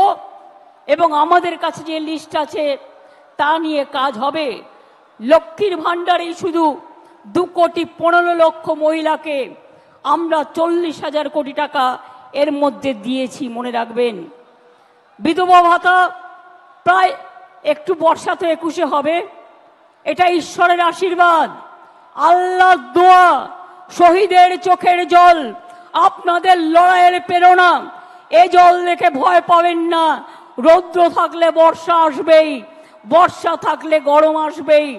এবং আমাদের কাছে যে লিস্ট আছে তা নিয়ে কাজ হবে। লক্ষ্মীর ভান্ডারেই শুধু 2,15,00,000 মহিলাকে আমরা 40,000 কোটি টাকা এর মধ্যে দিয়েছি। মনে রাখবেন বিধবা ভাতা প্রায় একটু বর্ষাতে 21-এ হবে। এটা ঈশ্বরের আশীর্বাদ, আল্লাহর দোয়া, শহীদের চোখের জল, আপনাদের লড়াইয়ের প্রেরণা। এ জল দেখে ভয় পাবেন না। রৌদ্র থাকলে বর্ষা আসবেই, বর্ষা থাকলে গরম আসবেই,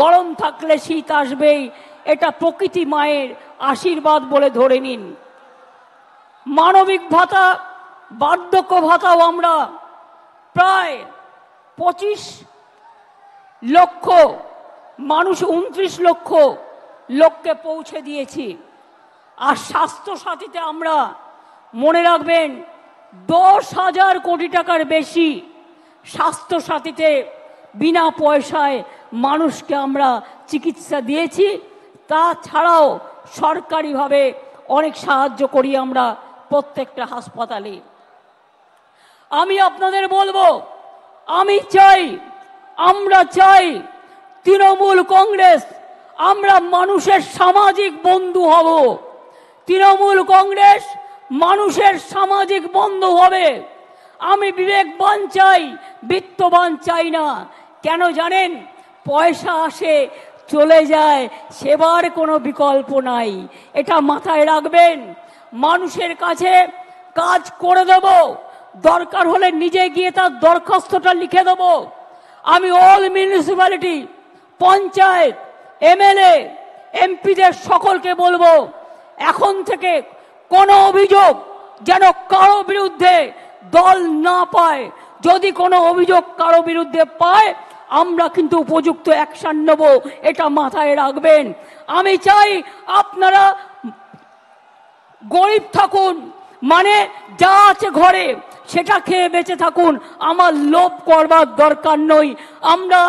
গরম থাকলে শীত আসবেই। এটা প্রকৃতি মায়ের আশীর্বাদ বলে ধরে নিন। মানবিক ভাতা, বার্ধক্য ভাতাও আমরা প্রায় 25 লক্ষ মানুষ, 29 লক্ষ লোককে পৌঁছে দিয়েছি। আর স্বাস্থ্য সাথীতে আমরা মনে রাখবেন 10,000 কোটি টাকার বেশি স্বাস্থ্য সাথীতে বিনা পয়সায় মানুষকে আমরা চিকিৎসা দিয়েছি। তাছাড়াও সরকারিভাবে অনেক সাহায্য করি আমরা প্রত্যেকটা হাসপাতালে। আমি আপনাদের বলবো, আমি চাই, আমরা চাই তৃণমূল কংগ্রেস আমরা মানুষের সামাজিক বন্ধু হব। তৃণমূল কংগ্রেস মানুষের সামাজিক বন্ধু হবে। আমি বিবেকবান চাই, বিত্তবান চাই না। কেন জানেন? পয়সা আসে চলে যায়, সেবার কোনো বিকল্প নাই। এটা মাথায় রাখবেন। মানুষের কাছে কাজ করে দেব, দরকার হলে নিজে গিয়ে তার দরখাস্তটা লিখে দেব। আমি অল মিউনিসিপ্যালিটি, পঞ্চায়েত, এমএলএ, এমপিদের সকলকে বলবো, এখন থেকে কোনো অভিযোগ যেন কারো বিরুদ্ধে দল না পায়। যদি কোনো অভিযোগ কারো বিরুদ্ধে পায় আমরা কিন্তু উপযুক্ত অ্যাকশন নেব, এটা মাথায় রাখবেন। আমি চাই আপনারা গরিব থাকুন, মানে যা আছে ঘরে সেটা খেয়ে বেঁচে থাকুন। আমার লোভ করবার দরকার নই। আমরা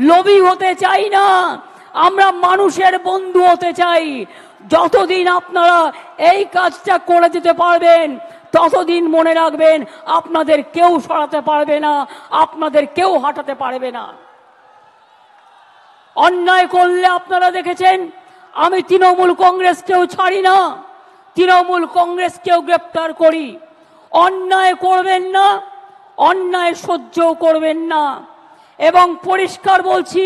লোভী হতে চাই না, আমরা মানুষের বন্ধু হতে চাই। যতদিন আপনারা এই কাজটা করে যেতে পারবেন ততদিন মনে রাখবেন আপনাদের কেউ সরাতে পারবে না, আপনাদের কেউ হটাতে পারবে না। অন্যায় করলে আপনারা দেখেছেন আমি তৃণমূল কংগ্রেসকেও ছাড়ি না, তৃণমূল কংগ্রেসকেও গ্রেপ্তার করি। অন্যায় করবেন না, অন্যায় সহ্যও করবেন না। এবং পরিষ্কার বলছি,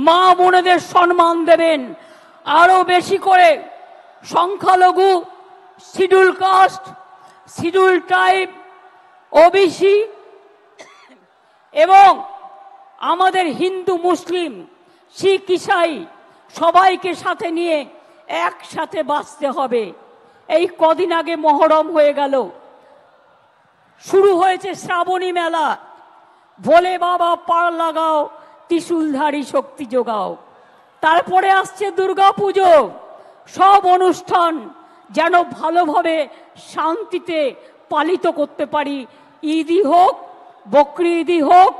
মা বোনেদের সম্মান দেবেন। আরো বেশি করে সংখ্যালঘু, schedule caste, schedule tribe, OBC এবং আমাদের হিন্দু, মুসলিম, শিখ, ইসাই সবাইকে সাথে নিয়ে একসাথে বাঁচতে হবে। এই কদিন আগে মহরম হয়ে গেল, শুরু হয়েছে শ্রাবণী মেলা। ভোলে বাবা পার লাগাও, ত্রিশূলধারী শক্তি যোগাও। তারপরে আসছে দুর্গা পুজো। সব অনুষ্ঠান যেন ভালোভাবে শান্তিতে পালিত করতে পারি। ঈদই হোক, বকরি ঈদই হোক,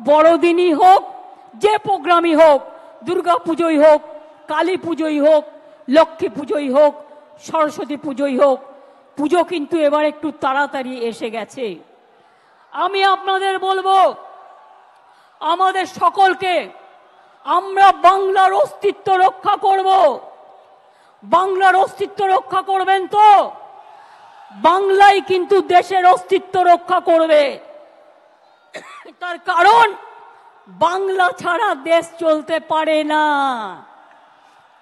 বড়দিনই হোক, যে প্রোগ্রামই হোক, দুর্গা পুজোই হোক, কালী পুজোই হোক, লক্ষ্মী পুজোই হোক, সরস্বতী পুজোই হোক, পুজো কিন্তু এবার একটু তাড়াতাড়ি এসে গেছে। আমি আপনাদের বলবো, আমাদের সকলকে আমরা বাংলার অস্তিত্ব রক্ষা করব। বাংলার অস্তিত্ব রক্ষা করবেন তো? বাংলাই কিন্তু দেশের অস্তিত্ব রক্ষা করবে। তার কারণ বাংলা ছাড়া দেশ চলতে পারে না।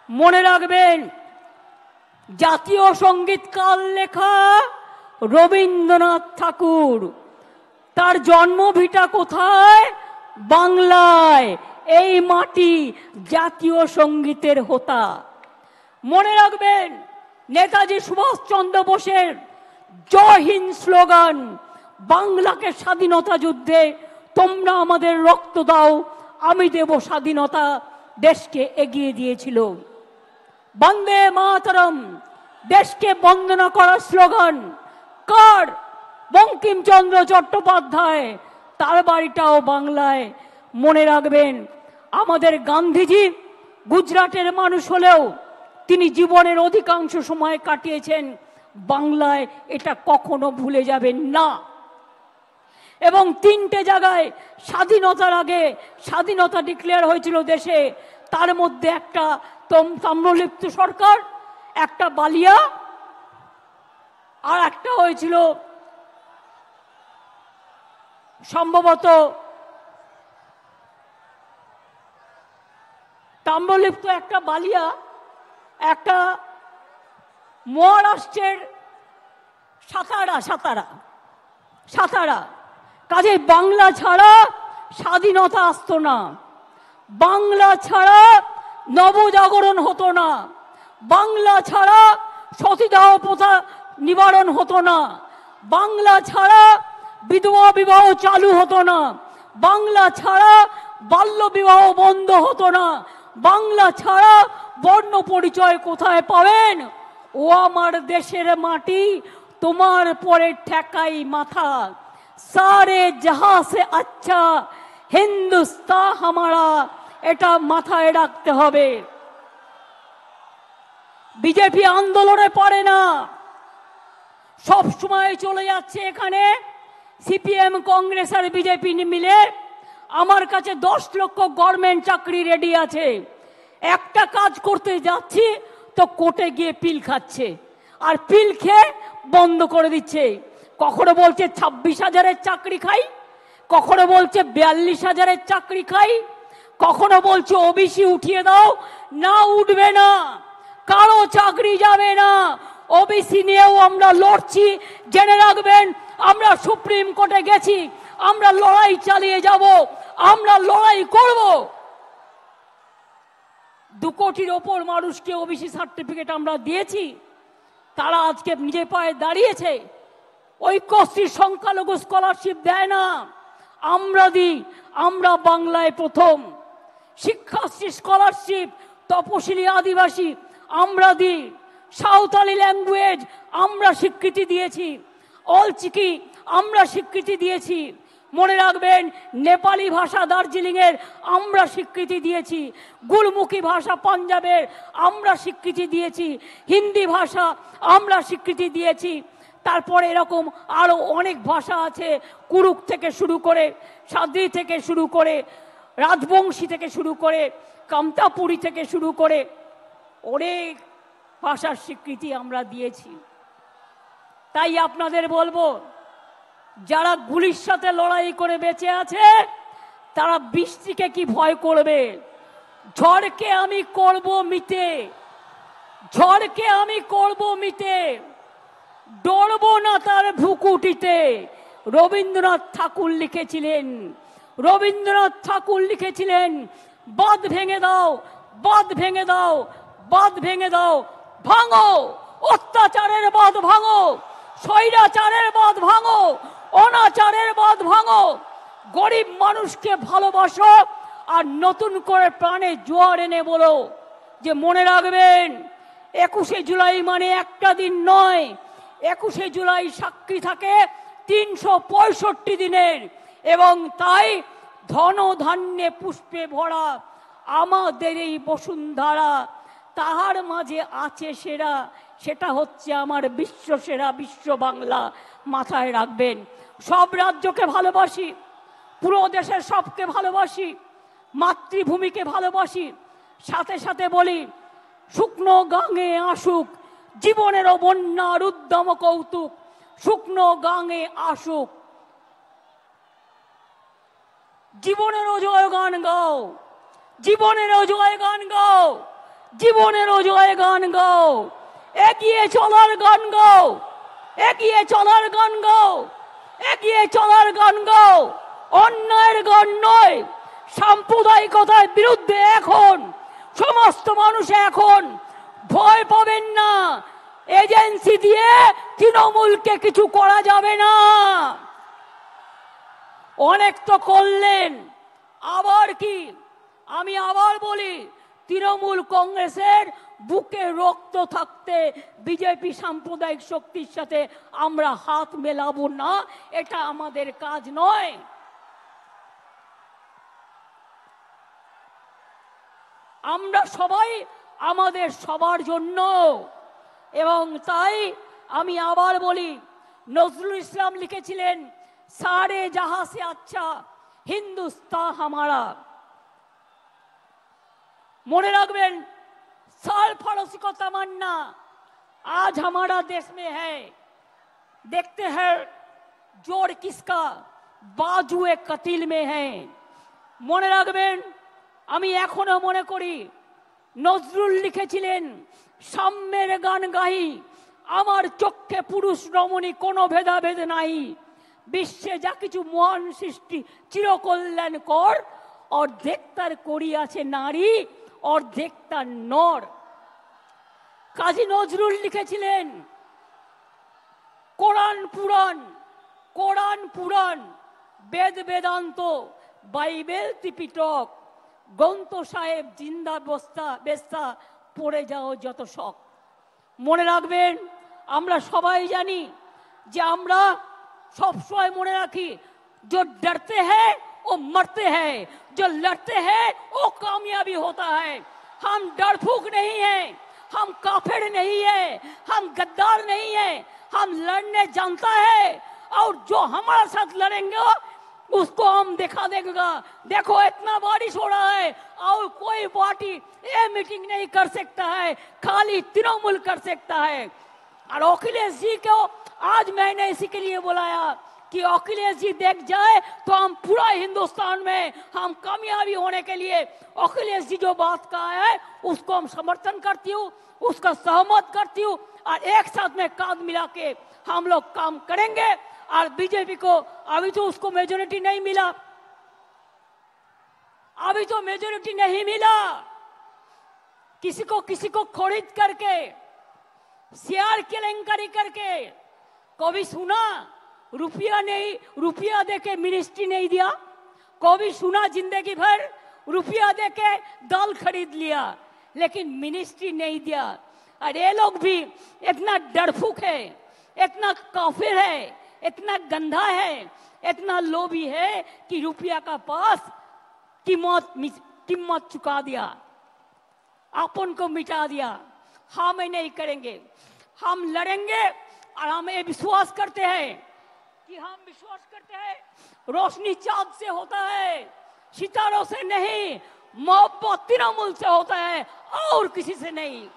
মনে রাখবেন, জাতীয় সঙ্গীত কার লেখা? রবীন্দ্রনাথ ঠাকুর। তার জন্মভিটা কোথায়? বাংলায়। এই মাটি জাতীয় সঙ্গীতের হোতা। মনে রাখবেন, নেতাজি সুভাষচন্দ্র বোসের জয় হিন্দ স্লোগান বাংলাকে স্বাধীনতা যুদ্ধে তোমরা আমাদের রক্ত দাও, আমি দেব স্বাধীনতা, দেশকে এগিয়ে দিয়েছিল। বন্দে মাতরম, দেশকে বন্দনা করার স্লোগান কার? বঙ্কিমচন্দ্র চট্টোপাধ্যায়। তার বাড়িটাও বাংলায়। মনে রাখবেন, আমাদের গান্ধীজি গুজরাটের মানুষ হলেও তিনি জীবনের অধিকাংশ সময় কাটিয়েছেন বাংলায়, এটা কখনো ভুলে যাবেন না। এবং 3টে জায়গায় স্বাধীনতার আগে স্বাধীনতা ডিক্লেয়ার হয়েছিল দেশে, তার মধ্যে একটা তাম্রলিপ্ত সরকার, একটা বালিয়া, আর একটা হয়েছিল সম্ভবত তাম্রলিপ্ত, একটা বালিয়া, একটা মহারাষ্ট্রের সাতারা। কাজে বাংলা ছাড়া স্বাধীনতা আসতো না, বাংলা ছাড়া নবজাগরণ হতো না, বাংলা ছাড়া সতীদাহ প্রথা নিবারণ হতো না, বাংলা ছাড়া বিধবা বিবাহ চালু হতো না, বাংলা ছাড়া বাল্য বিবাহ বন্ধ হতো না, বাংলা ছাড়া বর্ণ পরিচয় কোথায় পাবেন? ও আমার দেশের মাটি, তোমার পরে ঠেকাই মাথা, সারে জাহাঁ সে আচ্ছা হিন্দুস্তান হামারা, এটা মাথায় রাখতে হবে। বিজেপি আন্দোলনে পারে না, সব সময় চলে যাচ্ছে এখানে সিপিএম, কংগ্রেস আর বিজেপি মিলে। আমার কাছে 10 লক্ষ গভর্নমেন্ট চাকরি রেডি আছে, একটা কাজ করতে যাচ্ছি তো কোর্টে গিয়ে পিল খাচ্ছে, আর পিল খেয়ে বন্ধ করে দিচ্ছে। কখনো বলছে 26,000-এর চাকরি খাই, কখনো বলছে 42,000-এর চাকরি খাই, কখনো বলছে ওবিসি উঠিয়ে দাও। না, উঠবে না, কারো চাকরি যাবে না। ওবিসি নিয়েও আমরা লড়ছি, জেনে রাখবেন। আমরা সুপ্রিম কোর্টে গেছি, আমরা লড়াই চালিয়ে যাব, আমরা লড়াই করব। 2 কোটির ওপর মানুষকে ওবিসি সার্টিফিকেট আমরা দিয়েছি, তারা আজকে নিজে পায়ে দাঁড়িয়েছে। ঐক্যশ্রী সংখ্যালঘু স্কলারশিপ দেয় না, আমরা দিই। আমরা বাংলায় প্রথম। শিক্ষাশ্রী স্কলারশিপ তপশিলি আদিবাসী আমরা দিই। সাঁওতালি ল্যাঙ্গুয়েজ আমরা স্বীকৃতি দিয়েছি, অলচিকি আমরা স্বীকৃতি দিয়েছি। মনে রাখবেন, নেপালি ভাষা দার্জিলিংয়ের আমরা স্বীকৃতি দিয়েছি, গুলমুখী ভাষা পাঞ্জাবের আমরা স্বীকৃতি দিয়েছি, হিন্দি ভাষা আমরা স্বীকৃতি দিয়েছি। তারপরে এরকম আরো অনেক ভাষা আছে, কুরুক থেকে শুরু করে, সাদ্রি থেকে শুরু করে, রাজবংশী থেকে শুরু করে, কামতাপুরী থেকে শুরু করে অনেক ভাষার স্বীকৃতি আমরা দিয়েছি। তাই আপনাদের বলবো, যারা গুলির সাথে লড়াই করে বেঁচে আছে তারা বৃষ্টিকে কি ভয় করবে? ঝড়কে আমি করব মিটে, ঝড়কে আমি করব মিটে, ডরবো না তার ভুকুটিতে। রবীন্দ্রনাথ ঠাকুর লিখেছিলেন, রবীন্দ্রনাথ ঠাকুর লিখেছিলেন, বাঁধ ভেঙে দাও, বাঁধ ভেঙে দাও, বাঁধ ভেঙে দাও, ভাঙো অত্যাচারের বাঁধ, ভাঙো স্বৈরাচারের বাঁধ, ভাঙো অনাচারের বাঁধ, ভাঙো। গরিব মানুষকে ভালোবাসো আর নতুন করে প্রাণে জোয়ার এনে বলো যে মনে রাখবেন 21শে জুলাই মানে একটা দিন নয়, 21শে জুলাই সাক্ষী থাকে 365 দিনের। এবং তাই ধন ধান্যে পুষ্পে ভরা আমাদের এই বসুন্ধরা, তাহার মাঝে আছে সেরা, সেটা হচ্ছে আমার বিশ্ব সেরা বিশ্ব বাংলা। মাথায় রাখবেন, সব রাজ্যকে ভালোবাসি, পুরো দেশের সবকে ভালোবাসি, মাতৃভূমিকে ভালোবাসি। সাথে সাথে বলি, শুকনো গাঙে আসুক জীবনেরও বন্যার উদ্যম কৌতুক, শুকনো গাঙে আসুক জীবনেরও জয়গান গাও, জীবনেরও জয়গান গাও, জীবনেরও জয়গান গাও, এগিয়ে চলার গান গাও, এগিয়ে চলার গান গাও, এগিয়ে চলার গান গাও, অন্যায়ের গান নয়। সাম্প্রদায়িকতার বিরুদ্ধে এখন সমস্ত মানুষ এখন ভয় পাবেন না। এজেন্সি দিয়ে তৃণমূলকে কিছু করা যাবে না। অনেক তো করলেন, আবার কি? আমি আবার বলি, তৃণমূল কংগ্রেসের বুকে রক্ত থাকতে বিজেপি সাম্প্রদায়িক শক্তির সাথে আমরা হাত মেলাবো না, এটা আমাদের কাজ নয়। আমরা সবাই আমাদের সবার জন্য। এবং তাই আমি আবার বলি, নজরুল ইসলাম লিখেছিলেন, সারে জাহা সে আচ্ছা হিন্দুস্তান হামারা। মনে রাখবেন, साल फरोसी को तमन्ना आज हमारा देश में है। देखते हैं जोर किसका बाजुए कतिल में है। মনে রাখবেন, আমি এখনো মনে করি নজরুল লিখেছিলেন, সাম্যের গান গাই, আমার চোখে পুরুষ রমণী কোনো ভেদাভেদ নাই। বিশ্বে যা কিছু মহান সৃষ্টি চিরকল্যাণ কর, অর্ধেক তার করিয়াছে নারী, অর্ধেক তার নর। কাজী নজরুল লিখেছিলেন, কোরআন পুরাণ, কোরআন পুরাণ, বেদ বেদান্ত, বাইবেল ত্রিপিটক, গ্রন্থ সাহেব জিন্দা বস্তা বেস্তা, পড়ে যাও যত শখ। মনে রাখবেন, আমরা সবাই জানি যে আমরা সবসময় মনে রাখি, जो डरते हैं वो मरते हैं, जो लड़ते हैं वो कामयाबी होता है। हम डरफूक नहीं हैं, हम काफिर नहीं है, हम गद्दार नहीं है, हम लड़ने जानता है। और जो हमारे साथ लड़ेंगे उसको हम दिखा देगा, देखो इतना बारिश हो रहा है और कोई पार्टी ये मीटिंग नहीं कर सकता है, खाली तृणमूल कर सकता है। और अखिलेश जी को आज मैंने इसी के लिए बुलाया कि अखिलेश जी देख जाए तो हम पूरा हिंदुस्तान में हम कामयाबी होने के लिए अखिलेश जी जो बात कहा है उसको हम समर्थन करती हूँ, उसका सहमत करती हूँ। और एक साथ में कांध मिला के हम लोग काम करेंगे। और बीजेपी को अभी तो उसको मेजोरिटी नहीं मिला, अभी तो मेजोरिटी नहीं मिला। किसी को खरीद करके, शेयर केलेंकारी करके, कभी सुना रुपया नहीं, रुपया देके मिनिस्ट्री नहीं दिया? कभी सुना जिंदगी भर रुपया देके दाल खरीद लिया लेकिन मिनिस्ट्री नहीं दिया? और ये लोग भी इतना डरफूक है, इतना काफिर है, इतना गंदा है, इतना लोभी है कि रुपया का पास कीमत चुका दिया, अपन को मिटा दिया। हम नहीं करेंगे, हम लड़ेंगे। और हम ये विश्वास करते हैं कि हम विश्वास करते हैं रोशनी चांद से होता है, सितारों से नहीं, मोहब्बत तृणमूल से होता है और किसी से नहीं।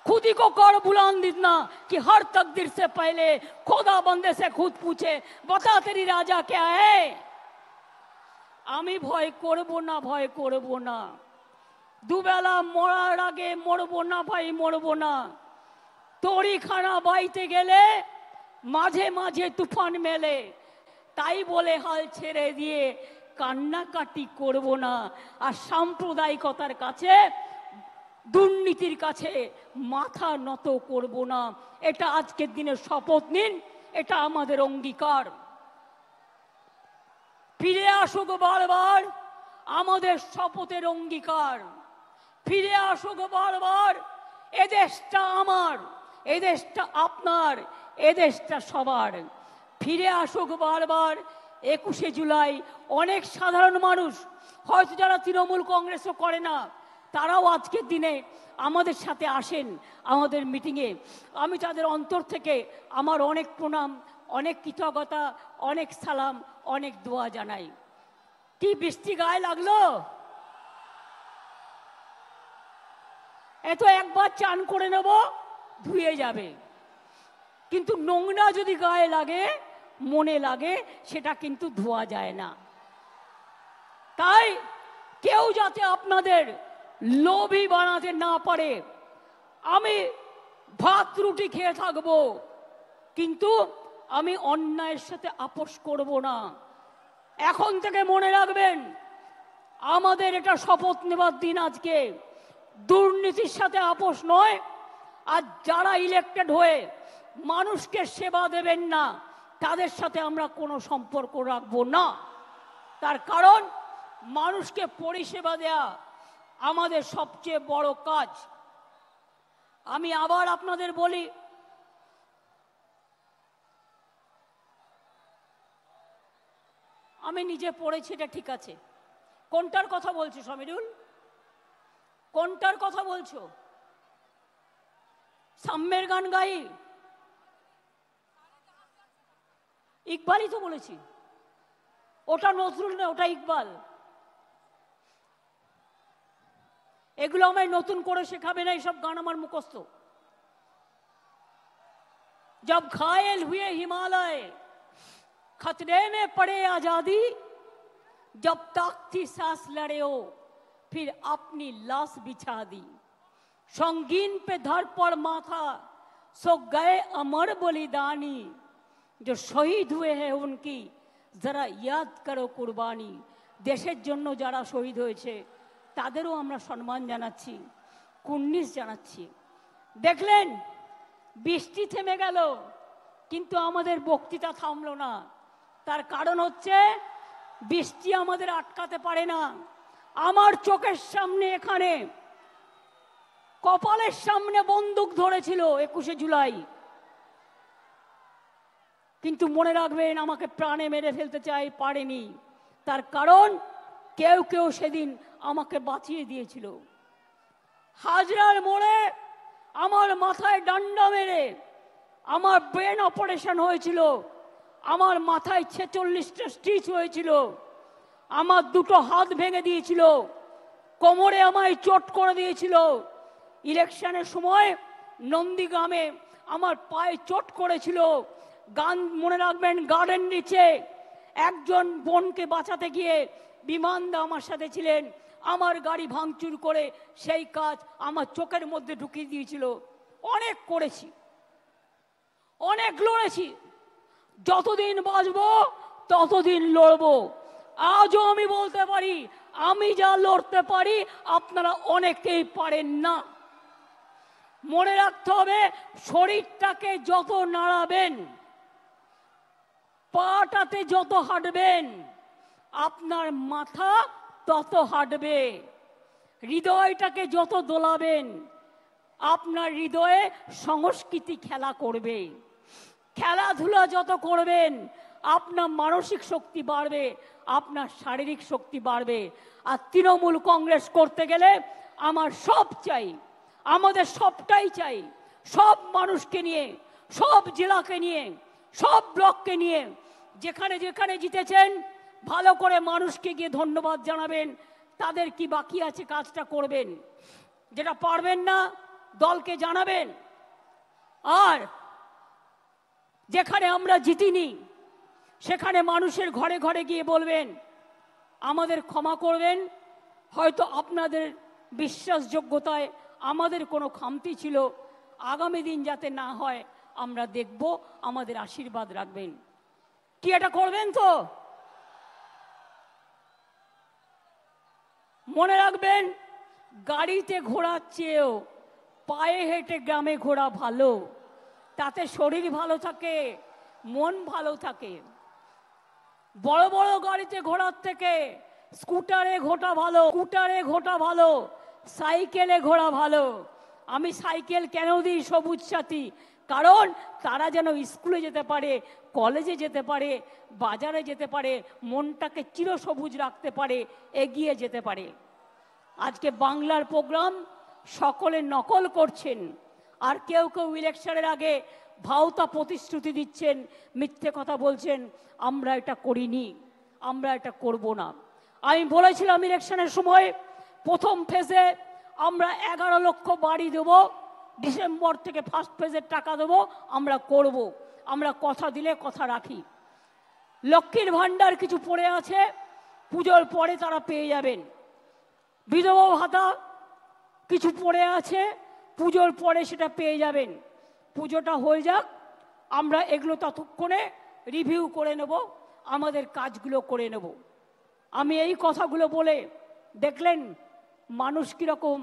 खुद ही को कर बुलंद इतना कि हर तकदीर से पहले खुदा बंदे से खुद पूछे, बता तेरी राजा क्या है। আমি ভয় করব না, ভয় করব না, দুবেলা মরার আগে মরবো না ভাই, মরবো না। তরি খানা বাইতে গেলে মাঝে মাঝে তুফান মেলে, তাই বলে হাল ছেড়ে দিয়ে কান্নাকাটি করব না। আর সাম্প্রদায়িকতার কাছে, দুর্নীতির কাছে মাথা নত করব না। এটা আজকের দিনের শপথ নিন, এটা আমাদের অঙ্গীকার। ফিরে আসুক বারবার আমাদের শপথের অঙ্গীকার, ফিরে আসুক বারবার। এ দেশটা আমার, এ দেশটা আপনার, এ দেশটা সবার। ফিরে আসুক বারবার 21শে জুলাই। অনেক সাধারণ মানুষ হয়তো যারা তৃণমূল কংগ্রেসও করে না, তারাও আজকের দিনে আমাদের সাথে আসেন আমাদের মিটিংয়ে। আমি তাদের অন্তর থেকে আমার অনেক প্রণাম, অনেক কৃতজ্ঞতা, অনেক সালাম, অনেক দোয়া জানাই। কি বৃষ্টি গায়ে লাগলো? এত একবার চান করে নেব, ধুয়ে যাবে। কিন্তু নোংরা যদি গায়ে লাগে, মনে লাগে, সেটা কিন্তু ধোয়া যায় না। তাই কেউ যাতে আপনাদের লোভী বানাতে না পারে, আমি ভাত রুটি খেয়ে থাকবো, কিন্তু আমি অন্যায়ের সাথে আপোষ করব না। এখন থেকে মনে রাখবেন, আমাদের এটা শপথ নেবার দিন আজকে। দুর্নীতির সাথে আপোষ নয়। আর যারা ইলেক্টেড হয়ে মানুষকে সেবা দেবেন না, তাদের সাথে আমরা কোনো সম্পর্ক রাখবো না। তার কারণ মানুষকে পরিষেবা দেয়া আমাদের সবচেয়ে বড় কাজ। আমি আবার আপনাদের বলি, আমি নিজে পড়েছি, এটা ঠিক আছে। কোনটার কথা বলছো সমীরুল? কোনটার কথা বলছো? সাম্যের গান গাই? ইকবালই তো বলেছি। ওটা নজরুল না, ওটা ইকবাল। এগুলো আমায় নতুন করে শেখাবে না, এইসব গান আমার মুখস্থ। जब घायल हुए हिमालय खतरे में पड़े आजादी, जब तक थी सांस लड़े हो फिर अपनी लाश बिछा दी, संगीन पे धर पर माथा सो गए अमर बलिदानी, जो शहीद हुए हैं उनकी जरा याद करो कुर्बानी। দেশের জন্য যারা শহীদ হয়েছে তাদেরও আমরা সম্মান জানাচ্ছি, কুর্নিশ জানাচ্ছি। দেখলেন বৃষ্টি থেমে গেল, কিন্তু আমাদের বক্তৃতা থামলো না। তার কারণ হচ্ছে বৃষ্টি আমাদের আটকাতে পারে না। আমার চোখের সামনে, এখানে কপালের সামনে বন্দুক ধরেছিল 21শে জুলাই, কিন্তু মনে রাখবেন আমাকে প্রাণে মেরে ফেলতে চাই, পারেনি। তার কারণ কেউ কেউ সেদিন আমাকে বাঁচিয়ে দিয়েছিল। হাজরার মোড়ে আমার মাথায় ডান্ডা মেরে আমার ব্রেন অপারেশন হয়েছিল, আমার মাথায় 46টা স্টিচ হয়েছিল, আমার দুটো হাত ভেঙে দিয়েছিল, কোমরে আমায় চোট করে দিয়েছিল। ইলেকশনের সময় নন্দীগ্রামে আমার পায়ে চোট করেছিল। গান মনে রাখবেন, গার্ডেন নিচে একজন বোনকে বাঁচাতে গিয়ে বিমানদা আমার সাথে ছিলেন, আমার গাড়ি ভাঙচুর করে সেই কাজ আমার চোখের মধ্যে ঢুকিয়ে দিয়েছিল। অনেক করেছি, অনেক লড়েছি, যতদিন বাঁচবো ততদিন লড়বো। আজও আমি বলতে পারি, আমি যা লড়তে পারি আপনারা অনেকেই পারেন না। মনে রাখতে হবে, শরীরটাকে যত নাড়াবেন, পাটাতে যত হাঁটবেন, আপনার মাথা তত হাঁটবে। হৃদয়টাকে যত দোলাবেন, আপনার হৃদয়ে সংস্কৃতি খেলা করবে। খেলাধুলা যত করবেন, আপনার মানসিক শক্তি বাড়বে, আপনার শারীরিক শক্তি বাড়বে। আর তৃণমূল কংগ্রেস করতে গেলে আমার সব চাই, আমাদের সবটাই চাই। সব মানুষকে নিয়ে, সব জেলাকে নিয়ে, সব ব্লককে নিয়ে, যেখানে যেখানে জিতেছেন ভালো করে মানুষকে গিয়ে ধন্যবাদ জানাবেন। তাদের কি বাকি আছে কাজটা করবেন, যেটা পারবেন না দলকে জানাবেন। আর যেখানে আমরা জিতিনি সেখানে মানুষের ঘরে ঘরে গিয়ে বলবেন আমাদের ক্ষমা করবেন, হয়তো আপনাদের বিশ্বাসযোগ্যতায় আমাদের কোনো খামতি ছিল, আগামী দিন যাতে না হয় আমরা দেখব, আমাদের আশীর্বাদ রাখবেন। কি এটা করবেন তো? মনে রাখবেন, গাড়িতে ঘোরার চেয়েও পায়ে হেঁটে গ্রামে ঘোরা ভালো। তাতে শরীর ভালো থাকে, মন ভালো থাকে। বড় বড় গাড়িতে ঘোরার থেকে স্কুটারে ঘোরা ভালো, স্কুটারে ঘোরা ভালো, সাইকেলে ঘোরা ভালো। আমি সাইকেল কেন দিই সবুজ সাথী? কারণ তারা যেন স্কুলে যেতে পারে, কলেজে যেতে পারে, বাজারে যেতে পারে, মনটাকে চিরসবুজ রাখতে পারে, এগিয়ে যেতে পারে। আজকে বাংলার প্রোগ্রাম সকলে নকল করছেন, আর কেউ কেউ ইলেকশনের আগে ভাওতা প্রতিশ্রুতি দিচ্ছেন, মিথ্যে কথা বলছেন। আমরা এটা করিনি, আমরা এটা করব না। আমি বলেছিলাম ইলেকশনের সময় প্রথম ফেজে আমরা 11 লক্ষ বাড়ি দেব, ডিসেম্বর থেকে ফার্স্ট ফেজের টাকা দেবো, আমরা করব। আমরা কথা দিলে কথা রাখি। লক্ষ্মীর ভান্ডার কিছু পড়ে আছে, পুজোর পরে তারা পেয়ে যাবেন। বিধবা ভাতা কিছু পড়ে আছে, পুজোর পরে সেটা পেয়ে যাবেন। পুজোটা হয়ে যাক, আমরা এগুলো ততক্ষণে রিভিউ করে নেব, আমাদের কাজগুলো করে নেব। আমি এই কথাগুলো বলে দেখলেন মানুষ কীরকম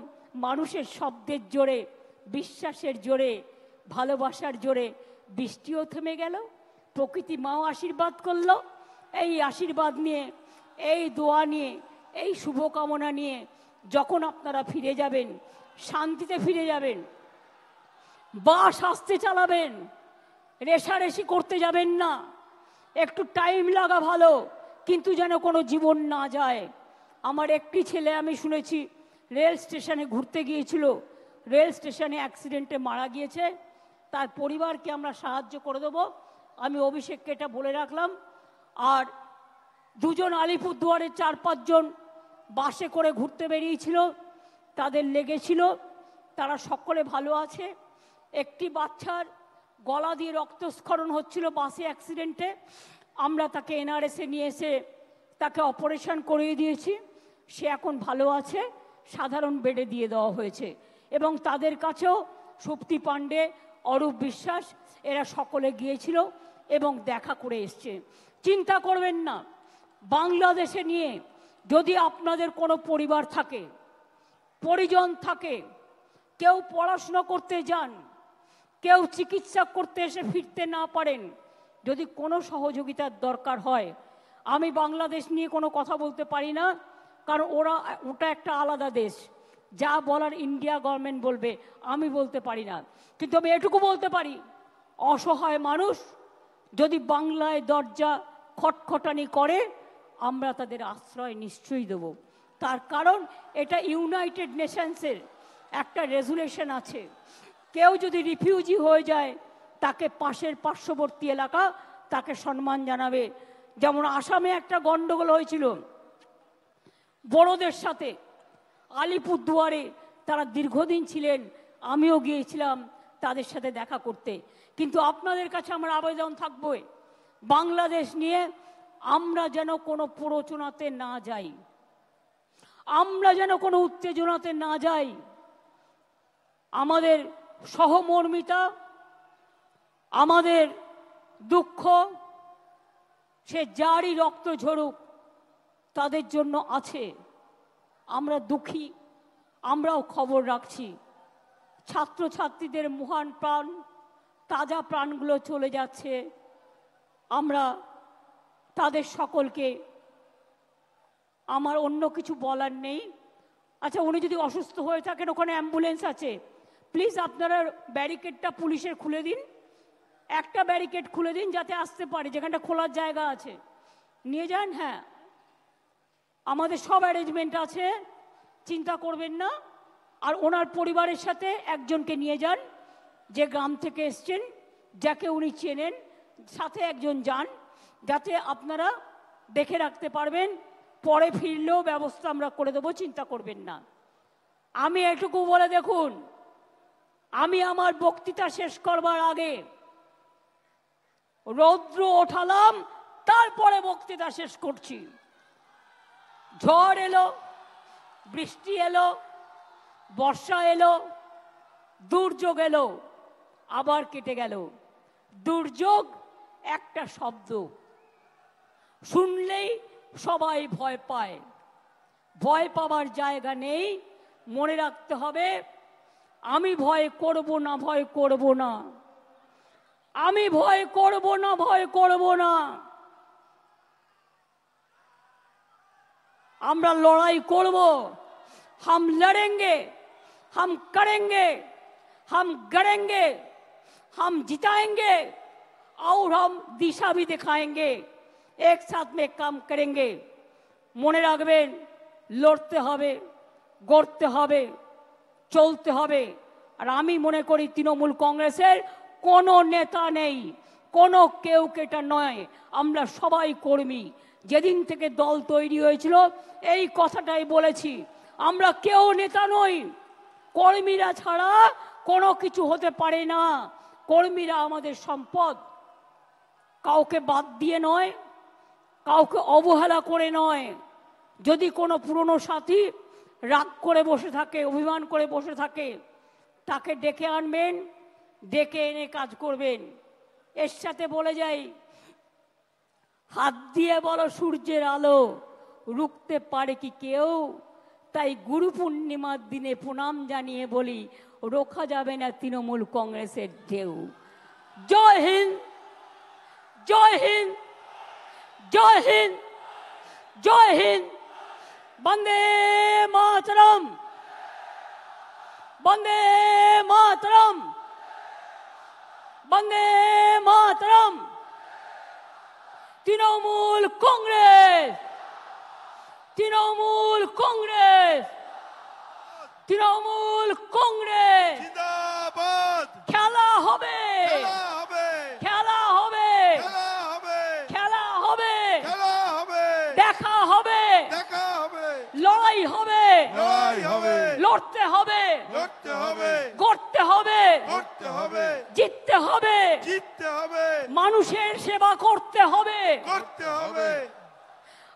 মানুষের শব্দের জোরে, বিশ্বাসের জোরে, ভালোবাসার জোরে বৃষ্টিও থেমে গেল, প্রকৃতি মাও আশীর্বাদ করলো। এই আশীর্বাদ নিয়ে, এই দোয়া নিয়ে, এই শুভকামনা নিয়ে যখন আপনারা ফিরে যাবেন, শান্তিতে ফিরে যাবেন, বাস আস্তে চালাবেন, রেশারেশি করতে যাবেন না। একটু টাইম লাগা ভালো, কিন্তু যেন কোনো জীবন না যায়। আমার একটি ছেলে আমি শুনেছি রেল স্টেশনে ঘুরতে গিয়েছিল, রেল স্টেশনে অ্যাক্সিডেন্টে মারা গিয়েছে। তার পরিবারকে আমরা সাহায্য করে দেবো, আমি অভিষেককে এটা বলে রাখলাম। আর দুজন আলিপুরদুয়ারের 4-5 জন বাসে করে ঘুরতে বেরিয়েছিল, তাদের লেগেছিল, তারা সকলে ভালো আছে। একটি বাচ্চার গলা দিয়ে রক্তস্খলন হচ্ছিল বাসে অ্যাক্সিডেন্টে, আমরা তাকে এনআরএসে নিয়ে এসে তাকে অপারেশন করিয়ে দিয়েছি, সে এখন ভালো আছে, সাধারণ বেডে দিয়ে দেওয়া হয়েছে। এবং তাদের কাছেও সুপ্তি পাণ্ডে, অরূপ বিশ্বাস এরা সকলে গিয়েছিল এবং দেখা করে এসছে। চিন্তা করবেন না, বাংলাদেশে নিয়ে যদি আপনাদের কোনো পরিবার থাকে, পরিজন থাকে, কেউ পড়াশোনা করতে যান, কেউ চিকিৎসা করতে এসে ফিরতে না পারেন, যদি কোনো সহযোগিতার দরকার হয়, আমি বাংলাদেশ নিয়ে কোনো কথা বলতে পারি না, কারণ ওটা একটা আলাদা দেশ, যা বলার ইন্ডিয়া গভর্নমেন্ট বলবে, আমি বলতে পারি না। কিন্তু আমি এটুকু বলতে পারি, অসহায় মানুষ যদি বাংলায় দরজা খটখটানি করে, আমরা তাদের আশ্রয় নিশ্চয়ই দেব। তার কারণ এটা ইউনাইটেড নেশনসের একটা রেজুলেশন আছে, কেউ যদি রিফিউজি হয়ে যায় তাকে পাশের পার্শ্ববর্তী এলাকা তাকে সম্মান জানাবে। যেমন আসামে একটা গন্ডগোল হয়েছিল বড়দের সাথে, আলিপুরদুয়ারে তারা দীর্ঘদিন ছিলেন, আমিও গিয়েছিলাম তাদের সাথে দেখা করতে। কিন্তু আপনাদের কাছে আমার আবেদন থাকবে, বাংলাদেশ নিয়ে আমরা যেন কোনো প্ররোচনাতে না যাই, আমরা যেন কোনো উত্তেজনাতে না যাই। আমাদের সহমর্মিতা, আমাদের দুঃখ, সে যারই রক্ত ঝরুক তাদের জন্য আছে। আমরা দুঃখী, আমরাও খবর রাখছি। ছাত্রছাত্রীদের মহান প্রাণ, তাজা প্রাণগুলো চলে যাচ্ছে, আমরা তাদের সকলকে, আমার অন্য কিছু বলার নেই। আচ্ছা, উনি যদি অসুস্থ হয়ে থাকেন, ওখানে অ্যাম্বুলেন্স আছে, প্লিজ আপনারা ব্যারিকেডটা পুলিশের খুলে দিন, একটা ব্যারিকেড খুলে দিন যাতে আসতে পারে, যেখানটা খোলার জায়গা আছে নিয়ে যান। হ্যাঁ, আমাদের সব অ্যারেঞ্জমেন্ট আছে, চিন্তা করবেন না। আর ওনার পরিবারের সাথে একজনকে নিয়ে যান, যে গ্রাম থেকে এসছেন, যাকে উনি চেনেন, সাথে একজন যান, যাতে আপনারা দেখে রাখতে পারবেন। পরে ফিরলেও ব্যবস্থা আমরা করে দেবো, চিন্তা করবেন না। আমি এটুকু বলে দেখুন, আমি আমার বক্তৃতা শেষ করবার আগে রৌদ্র ওঠালাম, তারপরে বক্তৃতা শেষ করছি। ঝড় এলো, বৃষ্টি এলো, বর্ষা এলো, দুর্যোগ এলো, আবার কেটে গেল। দুর্যোগ একটা শব্দ, শুনলেই সবাই ভয় পায়। ভয় পাবার জায়গা নেই, মনে রাখতে হবে আমি ভয় করব না, ভয় করব না, আমি ভয় করব না, ভয় করব না। আমরা লড়াই করব, हम लड़ेंगे, हम करेंगे, हम गड़ेंगे, हम जिताएंगे और हम दिशा भी दिखाएंगे, एक साथ में काम करेंगे। মনে রাখবেন, লড়তে হবে, গড়তে হবে, চলতে হবে। আর আমি মনে করি তৃণমূল কংগ্রেসের কোনো নেতা নেই, কোনো কেউ কেটা নয়, আমরা সবাই কর্মী। যেদিন থেকে দল তৈরি হয়েছিল এই কথাটাই বলেছি, আমরা কেউ নেতা নই, কর্মীরা ছাড়া কোনো কিছু হতে পারে না। কর্মীরা আমাদের সম্পদ, কাউকে বাদ দিয়ে নয়, কাউকে অবহেলা করে নয়। যদি কোনো পুরনো সাথী রাগ করে বসে থাকে, অভিমান করে বসে থাকে, তাকে ডেকে আনবেন, ডেকে এনে কাজ করবেন। এর সাথে বলে যাই, হাত দিয়ে বলো সূর্যের আলো রুখতে পারে কি কেউ? তাই গুরু পূর্ণিমার দিনে প্রণাম জানিয়ে বলি, রোখা যাবে না তৃণমূল কংগ্রেসের ঢেউ। জয় হিন্দ, জয় হিন্দ, জয় হিন্দ, জয় হিন্দ। বন্দে মাতরম, বন্দে মাতরম, বন্দে মাতরম। তৃণমূল কংগ্রেস, তৃণমূল কংগ্রেস, তৃণমূল কংগ্রেস। জিন্দাবাদ। খেলা হবে, খেলা হবে, খেলা হবে, খেলা হবে, খেলা হবে, খেলা হবে, দেখা হবে, দেখা হবে, লড়াই হবে, লড়াই হবে, লড়তে হবে, লড়তে হবে, করতে হবে, করতে হবে, জিততে হবে, জিততে হবে, মানুষের সেবা করতে হবে। করতে হবে।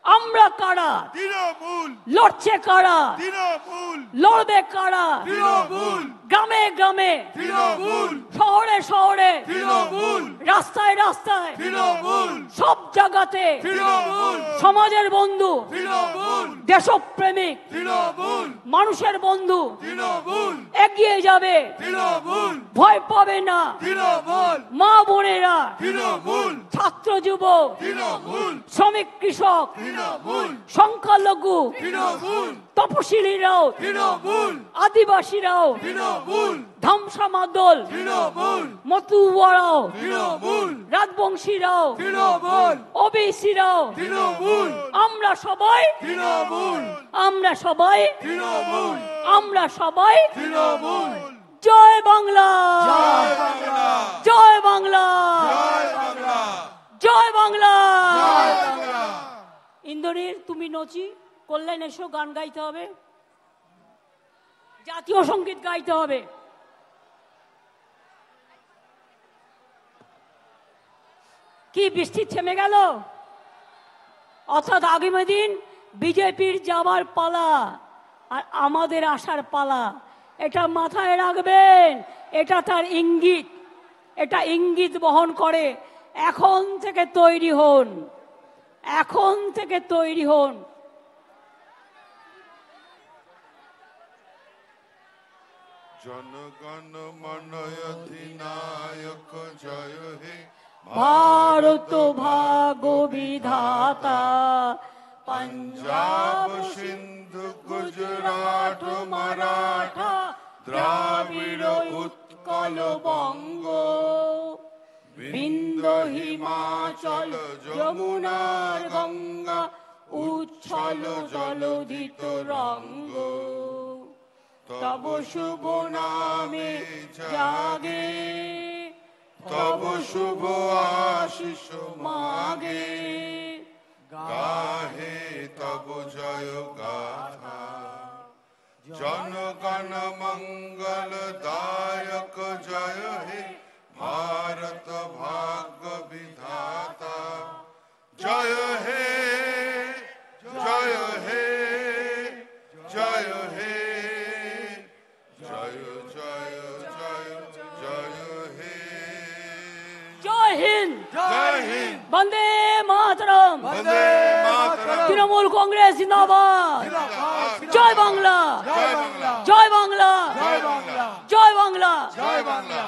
আমরা কারা? তৃণমূল, লড়ছে কারা? তৃণমূল, লড়বে কারা? তৃণমূল, গ্রামে গ্রামে, তৃণমূল, শহরে শহরে, তৃণমূল, রাস্তায় রাস্তায়, তৃণমূল, সব জায়গাতে তৃণমূল, সমাজের বন্ধু, তৃণমূল, দেশপ্রেমিক, তৃণমূল, মানুষের বন্ধু তৃণমূল, এগিয়ে যাবে, তৃণমূল, ভয় পাবে না। তৃণমূল, মা বোনেরা, তৃণমূল, ছাত্র যুবক, তৃণমূল, শ্রমিক কৃষক, তৃণমূল, সংখ্যালঘু, তৃণমূল, তপশিলীরাও, তৃণমূল, আদিবাসীরাও, তৃণমূল, ধামসা মাদল, তৃণমূল, মতুয়ারাও, তৃণমূল, রাজবংশীরাও, তৃণমূল, ওবিসিরাও, তৃণমূল, আমরা সবাই, তৃণমূল, আমরা সবাই, তৃণমূল, আমরা সবাই। তৃণমূল। জয় বাংলা, জয় বাংলা, জয় বাংলা, জয় বাংলা, জয় বাংলা। জয় বাংলা। ইন্দ্রনীল, তুমি নচি কল্যাণ এসো, গান গাইতে হবে, জাতীয় সঙ্গীত গাইতে হবে। কি বৃষ্টি থেমে গেল? অর্থাৎ আগামী দিন বিজেপির যাবার পালা আর আমাদের আসার পালা। এটা মাথায় রাখবেন, এটা তার ইঙ্গিত, এটা ইঙ্গিত বহন করে। এখন থেকে তৈরি হন, এখন থেকে তৈরি হন। জনগণ মন অধিনায়ক জয় হে, ভারত ভাগ্য বিধাতা, পঞ্জাব সিন্ধু গুজরাট মারাঠা দ্রাবিড় উৎকল বঙ্গ, বিন্দ হিমাচল যমুনার গঙ্গা, উচ্ছল জলধিত রঙ্গ। তব শুভ নামে জাগে, তব শুভ আশিস মাগে। গাহে তব জয় গাথা, জনগণ মঙ্গল দায়ক জয় হে, ভারত ভাগ্য বিধাতা জয় হে, জয় হে, জয় হে, জয় জয় জয় জয় হে। জয় হিন্দ, জয় হিন্দ, বন্দে মাতরম, বন্দে মাতরম, তৃণমূল কংগ্রেস জিন্দাবাদ। জয় বাংলা, জয় বাংলা, জয় বাংলা, জয় বাংলা, জয় বাংলা। জয় বাংলা।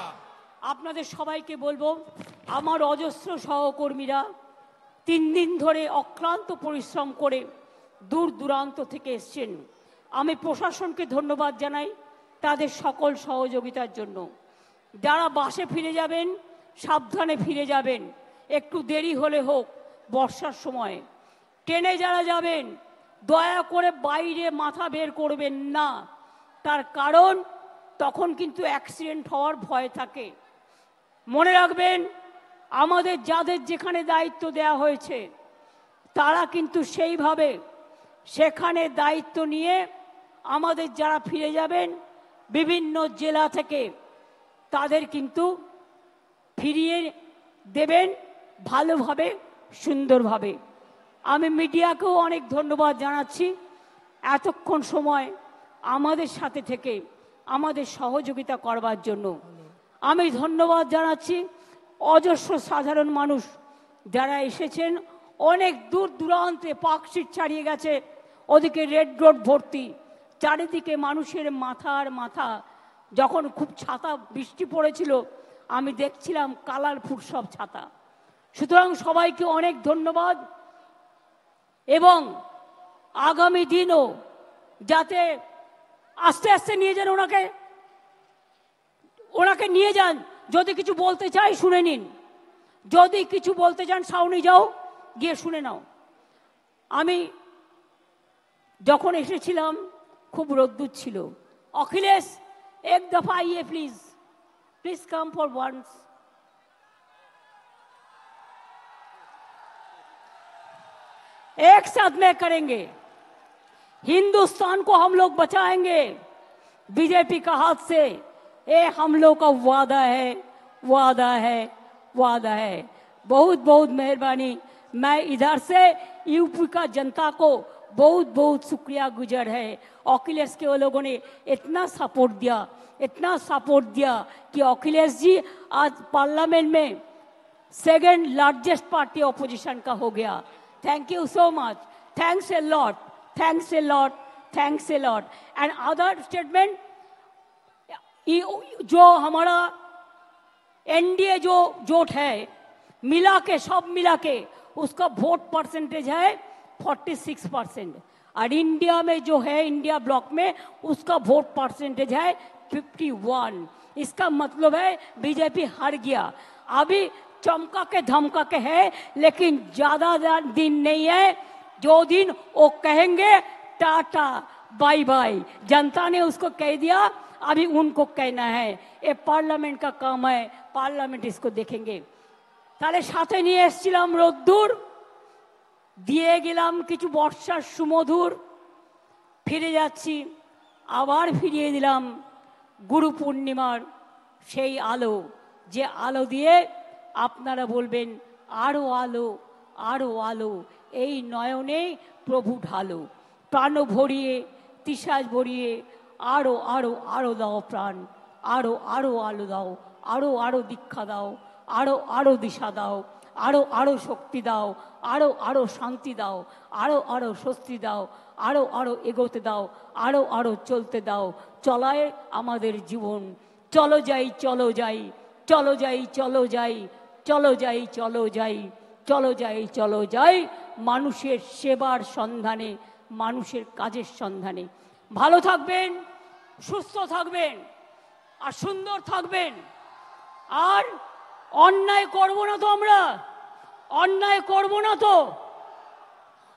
আপনাদের সবাইকে বলবো, আমার অজস্র সহকর্মীরা 3 দিন ধরে অক্লান্ত পরিশ্রম করে দূর দূরান্ত থেকে এসছেন। আমি প্রশাসনকে ধন্যবাদ জানাই তাদের সকল সহযোগিতার জন্য। যারা বাসে ফিরে যাবেন সাবধানে ফিরে যাবেন, একটু দেরি হলে হোক বর্ষার সময়। ট্রেনে যারা যাবেন দয়া করে বাইরে মাথা বের করবেন না, তার কারণ তখন কিন্তু অ্যাক্সিডেন্ট হওয়ার ভয় থাকে। মনে রাখবেন, আমাদের যাদের যেখানে দায়িত্ব দেওয়া হয়েছে তারা কিন্তু সেইভাবে সেখানে দায়িত্ব নিয়ে আমাদের যারা ফিরে যাবেন বিভিন্ন জেলা থেকে তাদের কিন্তু ফিরিয়ে দেবেন ভালোভাবে, সুন্দরভাবে। আমি মিডিয়াকেও অনেক ধন্যবাদ জানাচ্ছি এতক্ষণ সময় আমাদের সাথে থেকে আমাদের সহযোগিতা করবার জন্য। আমি ধন্যবাদ জানাচ্ছি অজস্র সাধারণ মানুষ যারা এসেছেন, অনেক দূর দূরান্তে পার্কস্ট্রিট ছাড়িয়ে গেছে, ওদিকে রেড রোড ভর্তি, চারিদিকে মানুষের মাথার মাথা। যখন খুব ছাতা বৃষ্টি পড়েছিল আমি দেখছিলাম কালারফুল সব ছাতা। সুতরাং সবাইকে অনেক ধন্যবাদ, এবং আগামী দিনও যাতে আস্তে আস্তে নিয়ে যান, ওনাকে নিয়ে যান। যদি কিছু বলতে চাই শুনে নিন, যদি কিছু বলতে চান সাউনি যাও, গিয়ে শুনে নাও। আমি যখন এসেছিলাম খুব রোদ্দুর ছিল। অখিলেশ এক দফা আইয়ে please, please come for once. एक साथ में करेंगे, हिंदुस्तान को हम लोग बचाएंगे बीजेपी का हाथ से। ये हम लोग का वादा है, वादा है, वादा है। बहुत बहुत मेहरबानी। मैं इधर से यूपी का जनता को बहुत बहुत शुक्रिया गुजार है। अखिलेश के वो लोगों ने इतना सपोर्ट दिया, इतना सपोर्ट दिया कि अखिलेश जी आज पार्लियामेंट में सेकंड लार्जेस्ट पार्टी ऑपोजिशन का हो गया। Thank you so much. Thanks a lot. Thanks a lot. Thanks a lot. And other statement, जो हमारा एनडीए जो जोट है, मिला के सब मिला के उसका वोट परसेंटेज है 46%, और इंडिया में जो है इंडिया ब्लॉक में उसका वोट परसेंटेज है 51। इसका मतलब है बीजेपी हार गया। अभी चमका के धमका के है, लेकिन ज्यादा दिन नहीं है जो दिन वो कहेंगे टाटा बाय बाय। जनता ने उसको कह दिया, अभी उनको कहना है। ये पार्लियामेंट का काम है, पार्लियामेंट इसको देखेंगे। তাহলে সাথে নিয়ে এসেছিলাম রোদ্দুর, দিয়ে গেলাম কিছু বর্ষার সুমধুর, ফিরে যাচ্ছি, আবার ফিরিয়ে দিলাম গুরু পূর্ণিমার সেই আলো, যে আলো দিয়ে আপনারা বলবেন আরো আলো, আরো আলো, এই নয়নে প্রভু ঢালো। প্রাণ ভরিয়ে তিসাজ ভরিয়ে আরো আরো আরো দাও প্রাণ, আরো আরো আলো দাও, আরো আরো দীক্ষা দাও, আরো আরো দিশা দাও, আরো আরো শক্তি দাও, আরো আরো শান্তি দাও, আরো আরো স্বস্তি দাও, আরো আরো এগোতে দাও, আরো আরো চলতে দাও। চলায় আমাদের জীবন। চলো যাই, চলো যাই, চলো যাই, চলো যাই, চলো যাই, চলো যাই, চলো যাই, চলো যাই, মানুষের সেবার সন্ধানে, মানুষের কাজের সন্ধানে। ভালো থাকবেন, সুস্থ থাকবেন, আর সুন্দর থাকবেন। আর অন্যায় করব না তো, আমরা অন্যায় করব না তো,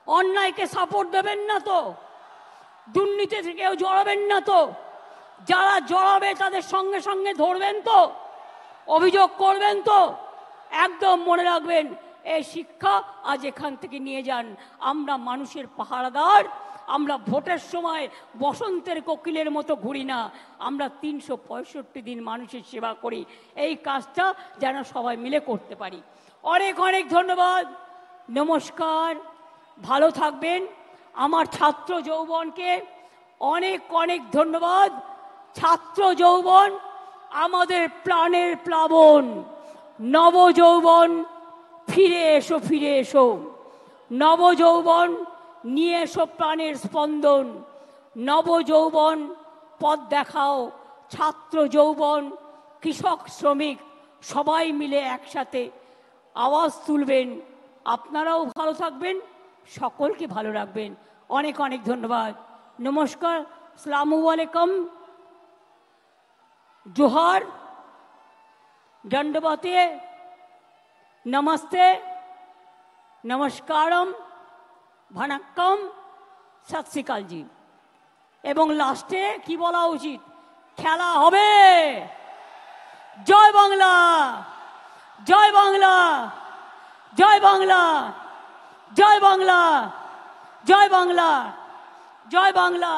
অন্যায়কে সাপোর্ট দেবেন না তো, দুর্নীতিতে কেউ জড়াবেন না তো, যারা জড়াবে তাদের সঙ্গে সঙ্গে ধরবেন তো, অভিযোগ করবেন তো। একদম মনে রাখবেন, এই শিক্ষা আজ এখান থেকে নিয়ে যান। আমরা মানুষের পাহারাদার। আমরা ভোটের সময় বসন্তের কোকিলের মতো ঘুরি না, আমরা 365 দিন মানুষের সেবা করি। এই কাজটা যেন সবাই মিলে করতে পারি। অনেক অনেক ধন্যবাদ, নমস্কার, ভালো থাকবেন। আমার ছাত্র যৌবনকে অনেক অনেক ধন্যবাদ। ছাত্র যৌবন আমাদের প্রাণের প্লাবন। নব যৌবন ফিরে এসো, ফিরে এসো। নব যৌবন নিয়ে এসো প্রাণের স্পন্দন। নব যৌবন পথ দেখাও। ছাত্র যৌবন, কৃষক, শ্রমিক সবাই মিলে একসাথে আওয়াজ তুলবেন। আপনারাও ভালো থাকবেন, সকলকে ভালো রাখবেন। অনেক অনেক ধন্যবাদ, নমস্কার, আসসালামু আলাইকুম, जोहार, दंडवते, नमस्ते, नमस्कारम, भनक्कम, सत श्री अकाल जी। एवं लास्टे की बोला उचित, खेला होबे। जय बांगला, जय बांगला, जय बांगला, जय बांगला, जय बांगला, जय बांगला।